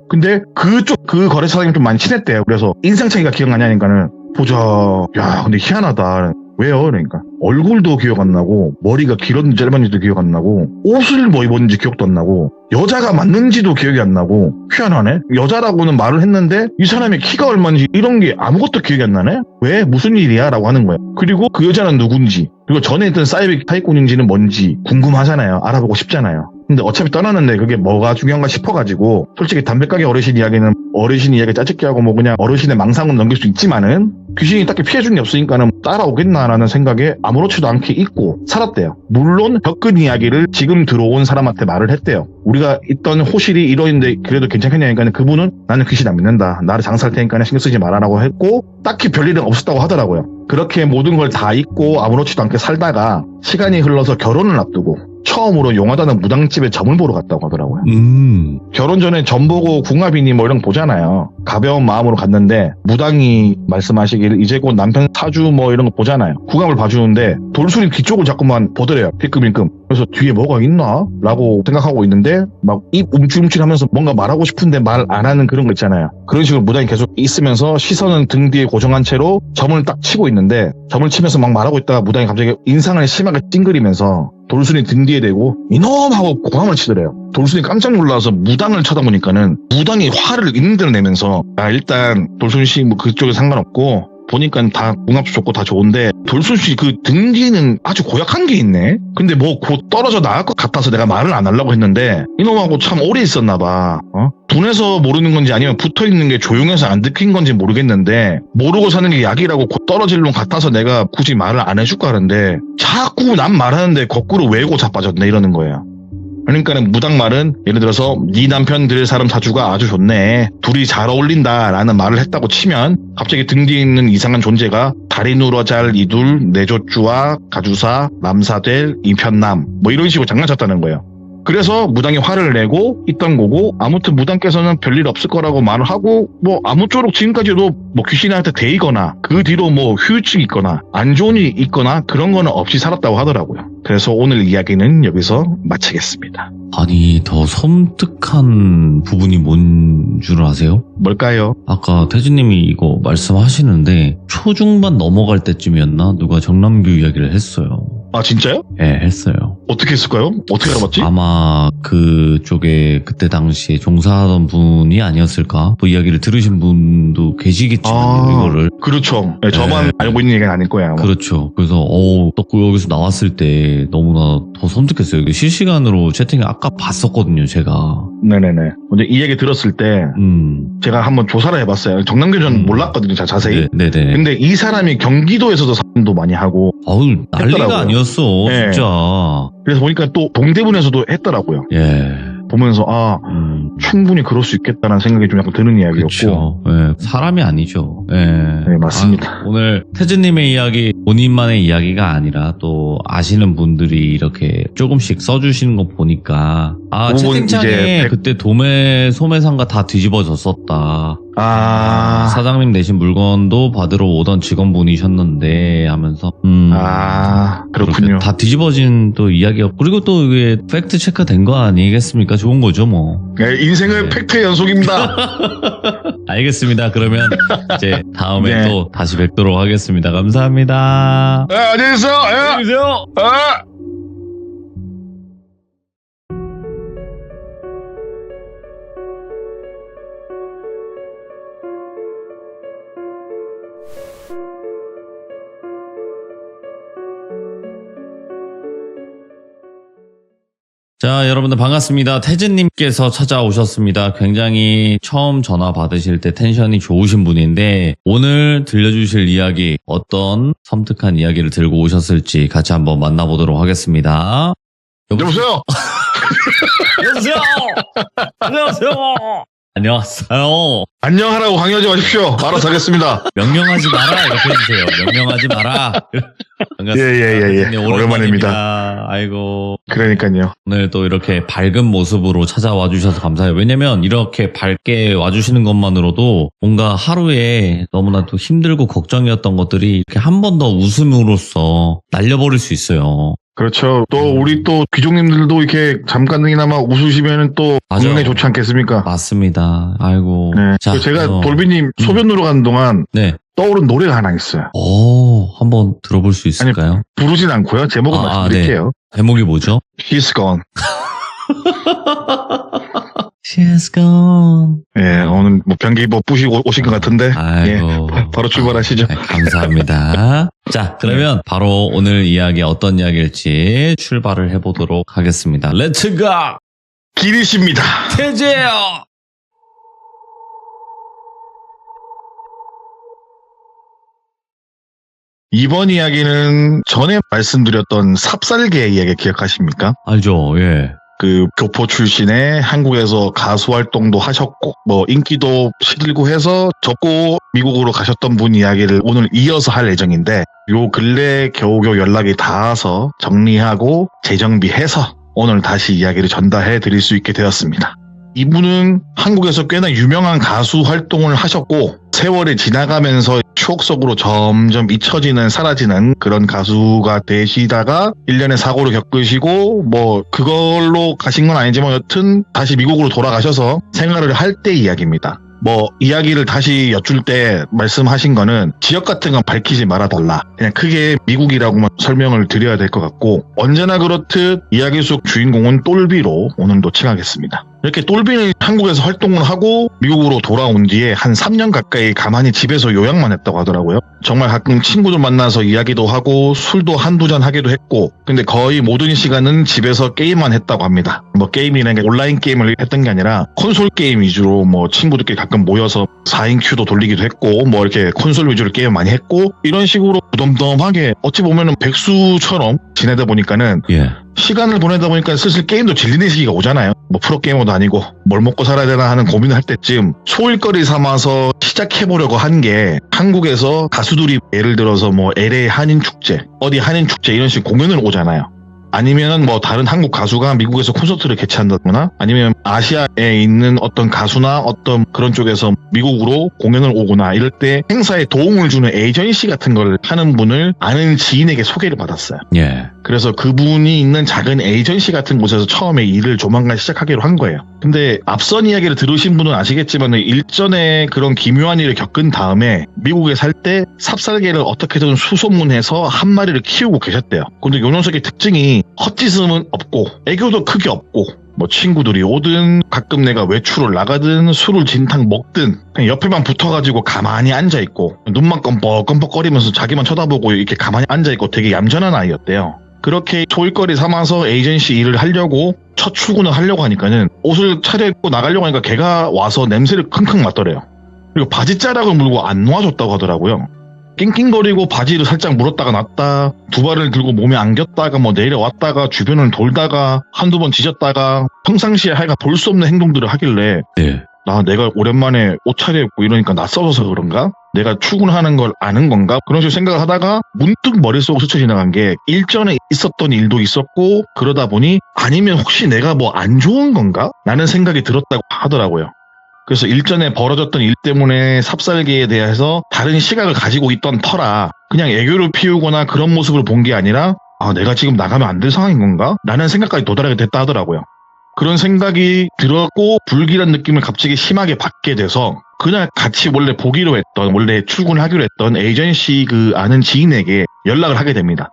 근데 그쪽 그 거래 사장님 좀 많이 친했대요. 그래서 인상 차이가 기억나냐니까는 보자. 야 근데 희한하다. 왜요? 그러니까 얼굴도 기억 안 나고 머리가 길었는지 짧았는지도 기억 안 나고 옷을 뭐 입었는지 기억도 안 나고 여자가 맞는지도 기억이 안 나고 희한하네. 여자라고는 말을 했는데 이 사람의 키가 얼마인지 이런 게 아무것도 기억이 안 나네. 왜? 무슨 일이야? 라고 하는 거예요. 그리고 그 여자는 누군지 그리고 전에 있던 사이비 사기꾼인지는 뭔지 궁금하잖아요. 알아보고 싶잖아요. 근데 어차피 떠나는데 그게 뭐가 중요한가 싶어가지고 솔직히 담배가게 어르신 이야기는 어르신 이야기 짜증게 하고 뭐 그냥 어르신의 망상으로 넘길 수 있지만은 귀신이 딱히 피해준 게 없으니까는 따라오겠나라는 생각에 아무렇지도 않게 잊고 살았대요. 물론 겪은 이야기를 지금 들어온 사람한테 말을 했대요. 우리가 있던 호실이 이러는데 그래도 괜찮겠냐니까 그분은 나는 귀신 안 믿는다. 나를 장사할 테니까 신경 쓰지 말아라고 했고 딱히 별일은 없었다고 하더라고요. 그렇게 모든 걸 다 잊고 아무렇지도 않게 살다가 시간이 흘러서 결혼을 앞두고 처음으로 용하다는 무당집에 점을 보러 갔다고 하더라고요. 결혼 전에 점 보고 궁합이니 뭐 이런 거 보잖아요. 가벼운 마음으로 갔는데 무당이 말씀하시기를 이제 곧 남편 사주 뭐 이런 거 보잖아요. 궁합을 봐주는데 돌순이 뒤쪽을 자꾸만 보더래요. 힐끔힐끔. 그래서 뒤에 뭐가 있나? 라고 생각하고 있는데 막 입 움찔움찔하면서 뭔가 말하고 싶은데 말 안 하는 그런 거 있잖아요. 그런 식으로 무당이 계속 있으면서 시선은 등 뒤에 고정한 채로 점을 딱 치고 있는데 점을 치면서 막 말하고 있다가 무당이 갑자기 인상을 심하게 찡그리면서 돌순이 등 뒤에 대고 이놈 하고 고함을 치더래요. 돌순이 깜짝 놀라서 무당을 쳐다보니까는 무당이 화를 있는 대로 내면서 일단 돌순 씨 뭐 그쪽에 상관없고 보니까 다 궁합도 좋고 다 좋은데 돌순 씨 그 등 뒤에는 아주 고약한 게 있네. 근데 뭐 곧 떨어져 나갈 것 같아서 내가 말을 안 하려고 했는데 이놈하고 참 오래 있었나 봐. 둔해서 모르는 건지 아니면 붙어있는 게 조용해서 안 듣긴 건지 모르겠는데 모르고 사는 게 약이라고 곧 떨어질 놈 같아서 내가 굳이 말을 안 해줄까 하는데 자꾸 난 말하는데 거꾸로 외고 자빠졌네 이러는 거예요. 그러니까는 무당 말은 예를 들어서 네 남편 될 사람 사주가 아주 좋네. 둘이 잘 어울린다 라는 말을 했다고 치면 갑자기 등 뒤에 있는 이상한 존재가 다리 누러 잘 이둘 내조주와 가주사 남사될 이편남 뭐 이런 식으로 장난쳤다는 거예요. 그래서 무당이 화를 내고 있던 거고, 아무튼 무당께서는 별일 없을 거라고 말을 하고, 뭐 아무쪼록 지금까지도 뭐 귀신한테 데이거나 그 뒤로 뭐 후유증이 있거나 안 좋은 일이 있거나 그런 거는 없이 살았다고 하더라고요. 그래서 오늘 이야기는 여기서 마치겠습니다. 아니, 더 섬뜩한 부분이 뭔 줄 아세요? 뭘까요? 아까 태진님이 이거 말씀하시는데 초중반 넘어갈 때쯤이었나? 누가 정남규 이야기를 했어요. 아 진짜요? 예, 했어요. 어떻게 했을까요? 어떻게 알아봤지? 아마 그쪽에 그때 당시에 종사하던 분이 아니었을까? 또 이야기를 들으신 분도 계시겠지만요, 이거를. 그렇죠. 네, 저만 네. 알고 있는 얘기는 아닐 거예요. 아마. 그렇죠. 그래서 또 여기서 나왔을 때 너무나 더 섬뜩했어요. 이게 실시간으로 채팅을 아까 봤었거든요, 제가. 네네네. 근데 이 얘기 들었을 때 제가 한번 조사를 해봤어요. 정남규 전 몰랐거든요, 자세히. 네네. 근데 이 사람이 경기도에서도 사람도 많이 하고, 아우, 난리가 했더라고요. 아니었어, 네. 진짜. 그래서 보니까 또 동대문에서도 했더라고요. 예. 보면서 충분히 그럴 수 있겠다는 생각이 좀 약간 드는 이야기였고. 그렇죠. 예. 사람이 아니죠. 예. 네, 맞습니다. 오늘 태진님의 이야기, 본인만의 이야기가 아니라 또 아시는 분들이 이렇게 조금씩 써주시는 거 보니까 채팅창에 이제 그때 소매상가 다 뒤집어졌었다. 사장님 내신 물건도 받으러 오던 직원분이셨는데 하면서 그렇군요. 다 뒤집어진 또 이야기였고, 그리고 또 이게 팩트 체크 된 거 아니겠습니까? 좋은 거죠 뭐. 네, 인생은 팩트의 연속입니다. 알겠습니다. 그러면 이제 다음에 네. 또 다시 뵙도록 하겠습니다. 감사합니다. 네, 안녕히 계세요. 안녕히 계세요. 자, 여러분들 반갑습니다. 태진님께서 찾아오셨습니다. 굉장히 처음 전화 받으실 때 텐션이 좋으신 분인데 오늘 들려주실 이야기, 어떤 섬뜩한 이야기를 들고 오셨을지 같이 한번 만나보도록 하겠습니다. 여보세요? 여보세요? 안녕하세요? 안녕하세요. 안녕하라고 강요하지 마십시오. 알아서 하겠습니다. 명령하지 마라 이렇게 해주세요. 명령하지 마라. 반갑습니다. 예. 태진님, 오랜만입니다. 아이고. 그러니까요. 오늘 또 이렇게 밝은 모습으로 찾아와 주셔서 감사해요. 왜냐면 이렇게 밝게 와주시는 것만으로도 뭔가 하루에 너무나 또 힘들고 걱정이었던 것들이 이렇게 한 번 더 웃음으로써 날려버릴 수 있어요. 그렇죠. 또 우리 또 귀족님들도 이렇게 잠깐이나마 웃으시면 또 맞아. 건강에 좋지 않겠습니까? 맞습니다. 아이고. 네. 자, 제가 그래서- 돌비님 소변으로 가는 동안 네. 떠오른 노래가 하나 있어요. 한번 들어볼 수 있을까요? 부르진 않고요. 제목은 말씀드릴게요. 제목이 뭐죠? She's Gone. She's gone. 예, 오늘 뭐 변기 뭐 부시고 오신 것 같은데. 아이고. 예, 바로 출발하시죠. 네, 감사합니다. 자, 그러면 바로 오늘 이야기 어떤 이야기일지 출발을 해보도록 하겠습니다. 렛츠 고! 기리십니다. 태제요! 이번 이야기는 전에 말씀드렸던 삽살개 이야기 기억하십니까? 알죠, 예. 그 교포 출신의 한국에서 가수 활동도 하셨고 뭐 인기도 시들고 해서 접고 미국으로 가셨던 분 이야기를 오늘 이어서 할 예정인데, 요 근래 겨우겨우 연락이 닿아서 정리하고 재정비해서 오늘 다시 이야기를 전달해 드릴 수 있게 되었습니다. 이분은 한국에서 꽤나 유명한 가수 활동을 하셨고 세월이 지나가면서 추억 속으로 점점 잊혀지는, 사라지는 그런 가수가 되시다가 1년의 사고를 겪으시고 뭐 그걸로 가신 건 아니지만 여튼 다시 미국으로 돌아가셔서 생활을 할 때 이야기입니다. 뭐 이야기를 다시 여쭐 때 말씀하신 거는 지역 같은 건 밝히지 말아달라, 그냥 크게 미국이라고만 설명을 드려야 될 것 같고, 언제나 그렇듯 이야기 속 주인공은 똘비로 오늘도 칭하겠습니다. 이렇게 똘비는 한국에서 활동을 하고 미국으로 돌아온 뒤에 한 3년 가까이 가만히 집에서 요양만 했다고 하더라고요. 정말 가끔 친구들 만나서 이야기도 하고 술도 한두 잔 하기도 했고, 근데 거의 모든 시간은 집에서 게임만 했다고 합니다. 뭐 게임이라는 게 온라인 게임을 했던 게 아니라 콘솔 게임 위주로 뭐 친구들끼리 가끔 모여서 4인 큐도 돌리기도 했고 뭐 이렇게 콘솔 위주로 게임 많이 했고, 이런 식으로 무덤덤하게 어찌 보면은 백수처럼 지내다 보니까는 예. 시간을 보내다 보니까 슬슬 게임도 질리는 시기가 오잖아요. 뭐 프로게이머도 아니고 뭘 먹고 살아야 되나 하는 고민을 할 때쯤 소일거리 삼아서 시작해보려고 한 게, 한국에서 가수들이 예를 들어서 뭐 LA 한인축제, 어디 한인축제 이런 식으로 공연을 오잖아요. 아니면 뭐 다른 한국 가수가 미국에서 콘서트를 개최한다거나 아니면 아시아에 있는 어떤 가수나 어떤 그런 쪽에서 미국으로 공연을 오거나 이럴 때 행사에 도움을 주는 에이전시 같은 걸 하는 분을 아는 지인에게 소개를 받았어요. 예. 그래서 그분이 있는 작은 에이전시 같은 곳에서 처음에 일을 조만간 시작하기로 한 거예요. 근데 앞선 이야기를 들으신 분은 아시겠지만 일전에 그런 기묘한 일을 겪은 다음에 미국에 살 때 삽살개를 어떻게든 수소문해서 한 마리를 키우고 계셨대요. 근데 요 녀석의 특징이 헛짓은 없고 애교도 크게 없고 뭐 친구들이 오든 가끔 내가 외출을 나가든 술을 진탕 먹든 그냥 옆에만 붙어가지고 가만히 앉아있고 눈만 껌뻑껌뻑거리면서 자기만 쳐다보고 이렇게 가만히 앉아있고 되게 얌전한 아이였대요. 그렇게 소일거리 삼아서 에이전시 일을 하려고 첫 출근을 하려고 하니까는 옷을 차려입고 나가려고 하니까 걔가 와서 냄새를 킁킁 맡더래요. 그리고 바지자락을 물고 안 놓아줬다고 하더라고요. 낑낑거리고 바지를 살짝 물었다가 놨다, 두 발을 들고 몸에 안겼다가 뭐 내려왔다가 주변을 돌다가 한두 번 지졌다가 평상시에 하여간 볼 수 없는 행동들을 하길래 예. 내가 오랜만에 옷 차려입고 이러니까 낯설어서 그런가? 내가 출근하는 걸 아는 건가? 그런 식으로 생각을 하다가 문득 머릿속으로 스쳐 지나간 게 일전에 있었던 일도 있었고 그러다 보니 아니면 혹시 내가 뭐 안 좋은 건가? 라는 생각이 들었다고 하더라고요. 그래서 일전에 벌어졌던 일 때문에 삽살개에 대해서 다른 시각을 가지고 있던 터라 그냥 애교를 피우거나 그런 모습을 본 게 아니라 내가 지금 나가면 안 될 상황인 건가? 라는 생각까지 도달하게 됐다 하더라고요. 그런 생각이 들었고 불길한 느낌을 갑자기 심하게 받게 돼서 그날 같이 원래 보기로 했던 원래 출근을 하기로 했던 에이전시 그 아는 지인에게 연락을 하게 됩니다.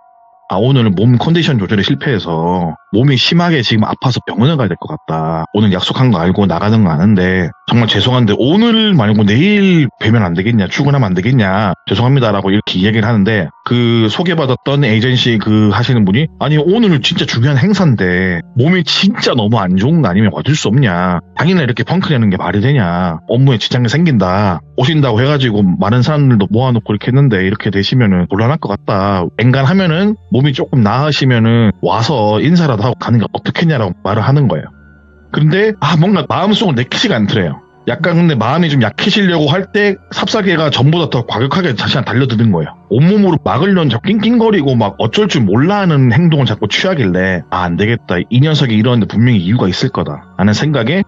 오늘 몸 컨디션 조절에 실패해서 몸이 심하게 지금 아파서 병원을 가야 될 것 같다. 오늘 약속한 거 알고 나가는 거 아는데 정말 죄송한데 오늘 말고 내일 뵈면 안 되겠냐, 출근하면 안 되겠냐, 죄송합니다라고 이렇게 이야기를 하는데 그 소개받았던 에이전시 그 하시는 분이 아니 오늘 진짜 중요한 행사인데 몸이 진짜 너무 안 좋은 거 아니면 어쩔 수 없냐, 당일날 이렇게 펑크 내는 게 말이 되냐, 업무에 지장이 생긴다, 오신다고 해가지고 많은 사람들도 모아놓고 이렇게 했는데 이렇게 되시면은 곤란할 것 같다, 앵간하면은 몸이 조금 나으시면은 와서 인사라도 하고 가는 게 어떻겠냐라고 말을 하는 거예요. 그런데 뭔가 마음속으로 내키지가 않더래요. 약간 근데 마음이 좀 약해지려고 할 때 삽살개가 전보다 더 과격하게 자신한테 달려드는 거예요. 온몸으로 막으려는 자꾸 낑낑거리고 막 어쩔 줄 몰라 하는 행동을 자꾸 취하길래 안 되겠다, 이 녀석이 이러는데 분명히 이유가 있을 거다 라는 생각에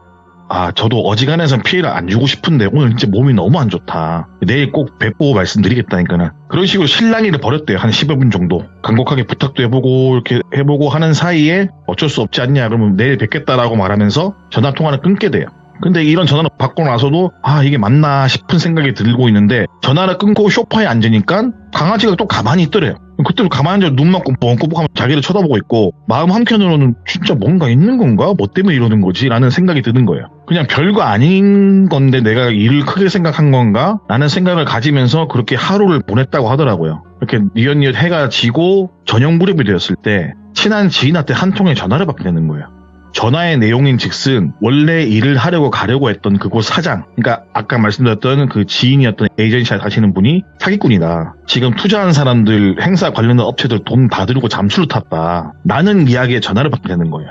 저도 어지간해선 피해를 안 주고 싶은데 오늘 진짜 몸이 너무 안 좋다, 내일 꼭 뵙고 말씀드리겠다니까는 그런 식으로 실랑이를 벌였대요. 한 10여 분 정도 간곡하게 부탁도 해보고 이렇게 해보고 하는 사이에 어쩔 수 없지 않냐, 그러면 내일 뵙겠다라고 말하면서 전화통화를 끊게 돼요. 근데 이런 전화를 받고 나서도 이게 맞나 싶은 생각이 들고 있는데 전화를 끊고 소파에 앉으니까 강아지가 또 가만히 있더래요. 그때도 가만히 앉아 눈만 꼼뻑꼼뻑하면 자기를 쳐다보고 있고 마음 한켠으로는 진짜 뭔가 있는 건가? 뭐 때문에 이러는 거지? 라는 생각이 드는 거예요. 그냥 별거 아닌 건데 내가 일을 크게 생각한 건가? 라는 생각을 가지면서 그렇게 하루를 보냈다고 하더라고요. 이렇게 니엇니엇 해가 지고 저녁 무렵이 되었을 때 친한 지인한테 한 통의 전화를 받게 되는 거예요. 전화의 내용인 즉슨 원래 일을 하려고 가려고 했던 그곳 사장, 그러니까 아까 말씀드렸던 그 지인이었던 에이전시 하시는 분이 사기꾼이다, 지금 투자한 사람들 행사 관련된 업체들 돈 다 들고 잠수를 탔다 라는 이야기에 전화를 받게 되는 거예요.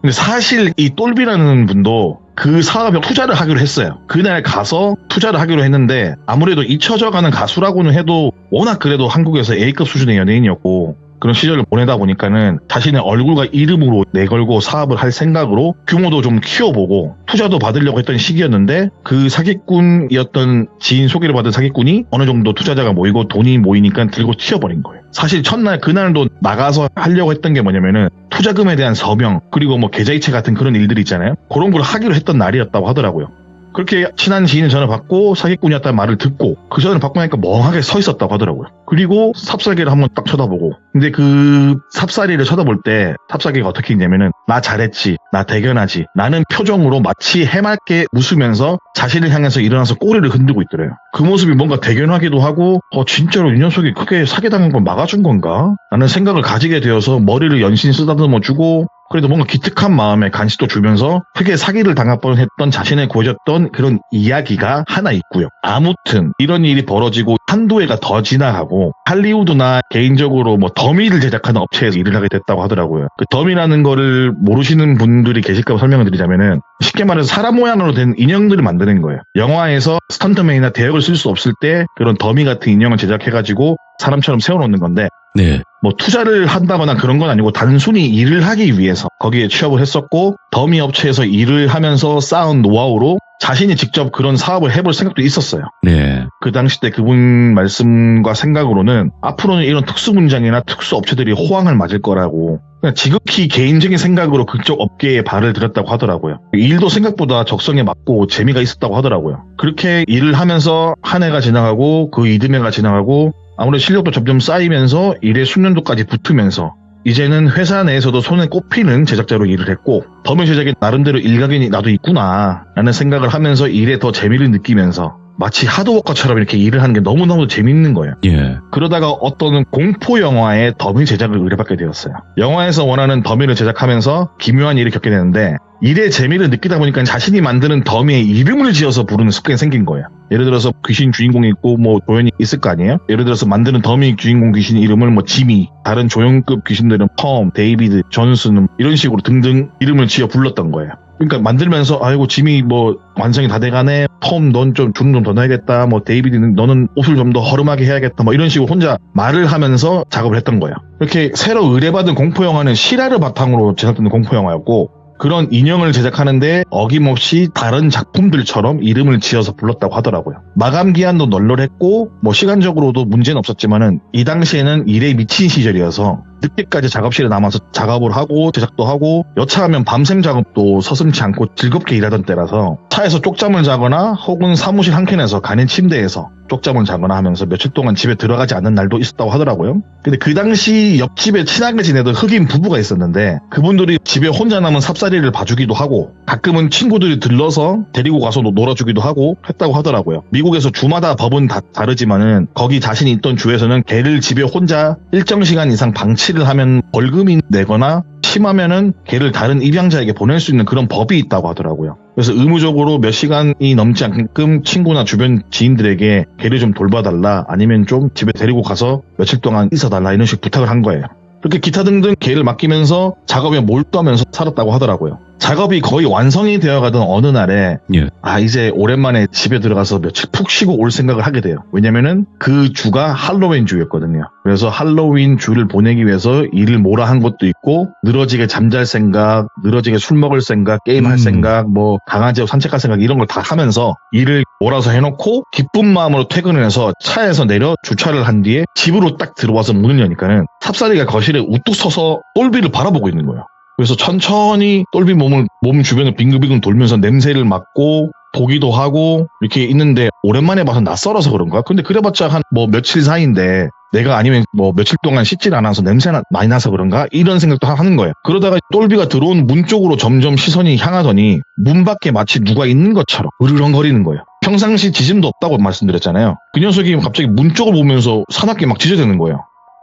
근데 사실 이 똘비라는 분도 그 사업에 투자를 하기로 했어요. 그날 가서 투자를 하기로 했는데 아무래도 잊혀져가는 가수라고는 해도 워낙 그래도 한국에서 A급 수준의 연예인이었고 그런 시절을 보내다 보니까는 자신의 얼굴과 이름으로 내걸고 사업을 할 생각으로 규모도 좀 키워보고 투자도 받으려고 했던 시기였는데 그 사기꾼이었던 지인 소개를 받은 사기꾼이 어느 정도 투자자가 모이고 돈이 모이니까 들고 튀어버린 거예요. 사실 첫날 그날도 나가서 하려고 했던 게 뭐냐면은 투자금에 대한 서명 그리고 뭐 계좌이체 같은 그런 일들이 있잖아요. 그런 걸 하기로 했던 날이었다고 하더라고요. 그렇게 친한 지인이 전화 받고 사기꾼이었다는 말을 듣고 그 전화를 받고 나니까 멍하게 서 있었다고 하더라고요. 그리고 삽살개를 한번 딱 쳐다보고, 근데 그 삽살이를 쳐다볼 때 삽살개가 어떻게 했냐면은 나 잘했지, 나 대견하지 라는 표정으로 마치 해맑게 웃으면서 자신을 향해서 일어나서 꼬리를 흔들고 있더래요. 그 모습이 뭔가 대견하기도 하고 진짜로 이 녀석이 크게 사기당한 걸 막아준 건가? 라는 생각을 가지게 되어서 머리를 연신 쓰다듬어 주고 그래도 뭔가 기특한 마음에 간식도 주면서 크게 사기를 당할 뻔했던 자신을 보여줬던 그런 이야기가 하나 있고요. 아무튼 이런 일이 벌어지고 한두 해가 더 지나가고 할리우드나 개인적으로 뭐 더미를 제작하는 업체에서 일을 하게 됐다고 하더라고요. 그 더미라는 거를 모르시는 분들이 계실까 봐 설명을 드리자면은 쉽게 말해서 사람 모양으로 된 인형들을 만드는 거예요. 영화에서 스턴트맨이나 대역을 쓸 수 없을 때 그런 더미 같은 인형을 제작해가지고 사람처럼 세워놓는 건데 네. 뭐 투자를 한다거나 그런 건 아니고 단순히 일을 하기 위해서 거기에 취업을 했었고 더미 업체에서 일을 하면서 쌓은 노하우로 자신이 직접 그런 사업을 해볼 생각도 있었어요. 네. 그 당시 때 그분 말씀과 생각으로는 앞으로는 이런 특수 문장이나 특수 업체들이 호황을 맞을 거라고 그냥 지극히 개인적인 생각으로 그쪽 업계에 발을 들였다고 하더라고요. 일도 생각보다 적성에 맞고 재미가 있었다고 하더라고요. 그렇게 일을 하면서 한 해가 지나가고 그 이듬해가 지나가고 아무래도 실력도 점점 쌓이면서 일의 숙련도까지 붙으면서 이제는 회사 내에서도 손에 꼽히는 제작자로 일을 했고 더미 제작에 나름대로 일각이 나도 있구나 라는 생각을 하면서 일에 더 재미를 느끼면서 마치 하드워커처럼 이렇게 일을 하는 게 너무너무 재밌는 거예요. 예. 그러다가 어떤 공포 영화의 더미 제작을 의뢰받게 되었어요. 영화에서 원하는 더미를 제작하면서 기묘한 일을 겪게 되는데 일의 재미를 느끼다 보니까 자신이 만드는 더미의 이름을 지어서 부르는 습관이 생긴 거예요. 예를 들어서 귀신 주인공이 있고 뭐 조연이 있을 거 아니에요? 예를 들어서 만드는 더미 주인공 귀신 이름을 뭐 지미, 다른 조연급 귀신들은 펌, 데이비드, 존슨 이런 식으로 등등 이름을 지어 불렀던 거예요. 그러니까 만들면서 아이고 지미 뭐 완성이 다 돼가네, 펌 넌 좀 주름 좀 더 넣어야겠다, 뭐 데이비드는 너는 옷을 좀 더 허름하게 해야겠다, 뭐 이런 식으로 혼자 말을 하면서 작업을 했던 거예요. 이렇게 새로 의뢰받은 공포 영화는 실화를 바탕으로 제작된 공포 영화였고 그런 인형을 제작하는데 어김없이 다른 작품들처럼 이름을 지어서 불렀다고 하더라고요. 마감 기한도 널널했고 뭐 시간적으로도 문제는 없었지만은 이 당시에는 일에 미친 시절이어서 늦게까지 작업실에 남아서 작업을 하고 제작도 하고 여차하면 밤샘 작업도 서슴지 않고 즐겁게 일하던 때라서 차에서 쪽잠을 자거나 혹은 사무실 한켠에서 간이 침대에서 쪽잠을 자거나 하면서 며칠 동안 집에 들어가지 않는 날도 있었다고 하더라고요. 근데 그 당시 옆집에 친하게 지내던 흑인 부부가 있었는데 그분들이 집에 혼자 남은 삽살이를 봐주기도 하고 가끔은 친구들이 들러서 데리고 가서 놀아주기도 하고 했다고 하더라고요. 미국에서 주마다 법은 다 다르지만은 거기 자신이 있던 주에서는 개를 집에 혼자 일정 시간 이상 방치를 하면 벌금이 내거나 심하면은 개를 다른 입양자에게 보낼 수 있는 그런 법이 있다고 하더라고요. 그래서 의무적으로 몇 시간이 넘지 않게끔 친구나 주변 지인들에게 개를 좀 돌봐달라 아니면 좀 집에 데리고 가서 며칠 동안 있어달라 이런 식으로 부탁을 한 거예요. 그렇게 기타 등등 개를 맡기면서 작업에 몰두하면서 살았다고 하더라고요. 작업이 거의 완성이 되어가던 어느 날에 예. 이제 오랜만에 집에 들어가서 며칠 푹 쉬고 올 생각을 하게 돼요. 왜냐면은 그 주가 할로윈 주였거든요. 그래서 할로윈 주를 보내기 위해서 일을 몰아한 것도 있고 늘어지게 잠잘 생각, 늘어지게 술 먹을 생각, 게임할 생각, 뭐 강아지하고 산책할 생각 이런 걸 다 하면서 일을 몰아서 해놓고 기쁜 마음으로 퇴근을 해서 차에서 내려 주차를 한 뒤에 집으로 딱 들어와서 문을 여니까는 삽살이가 거실에 우뚝 서서 똘비를 바라보고 있는 거예요. 그래서 천천히 똘비 몸 주변을 빙글빙글 돌면서 냄새를 맡고 보기도 하고 이렇게 있는데 오랜만에 봐서 낯설어서 그런가? 근데 그래봤자 한 뭐 며칠 사이인데 내가 아니면 뭐 며칠 동안 씻질 않아서 냄새나 많이 나서 그런가? 이런 생각도 하는 거예요. 그러다가 똘비가 들어온 문 쪽으로 점점 시선이 향하더니 문 밖에 마치 누가 있는 것처럼 으르렁거리는 거예요. 평상시 지짐도 없다고 말씀드렸잖아요. 그 녀석이 갑자기 문 쪽을 보면서 사납게 막 짖어대는 거예요.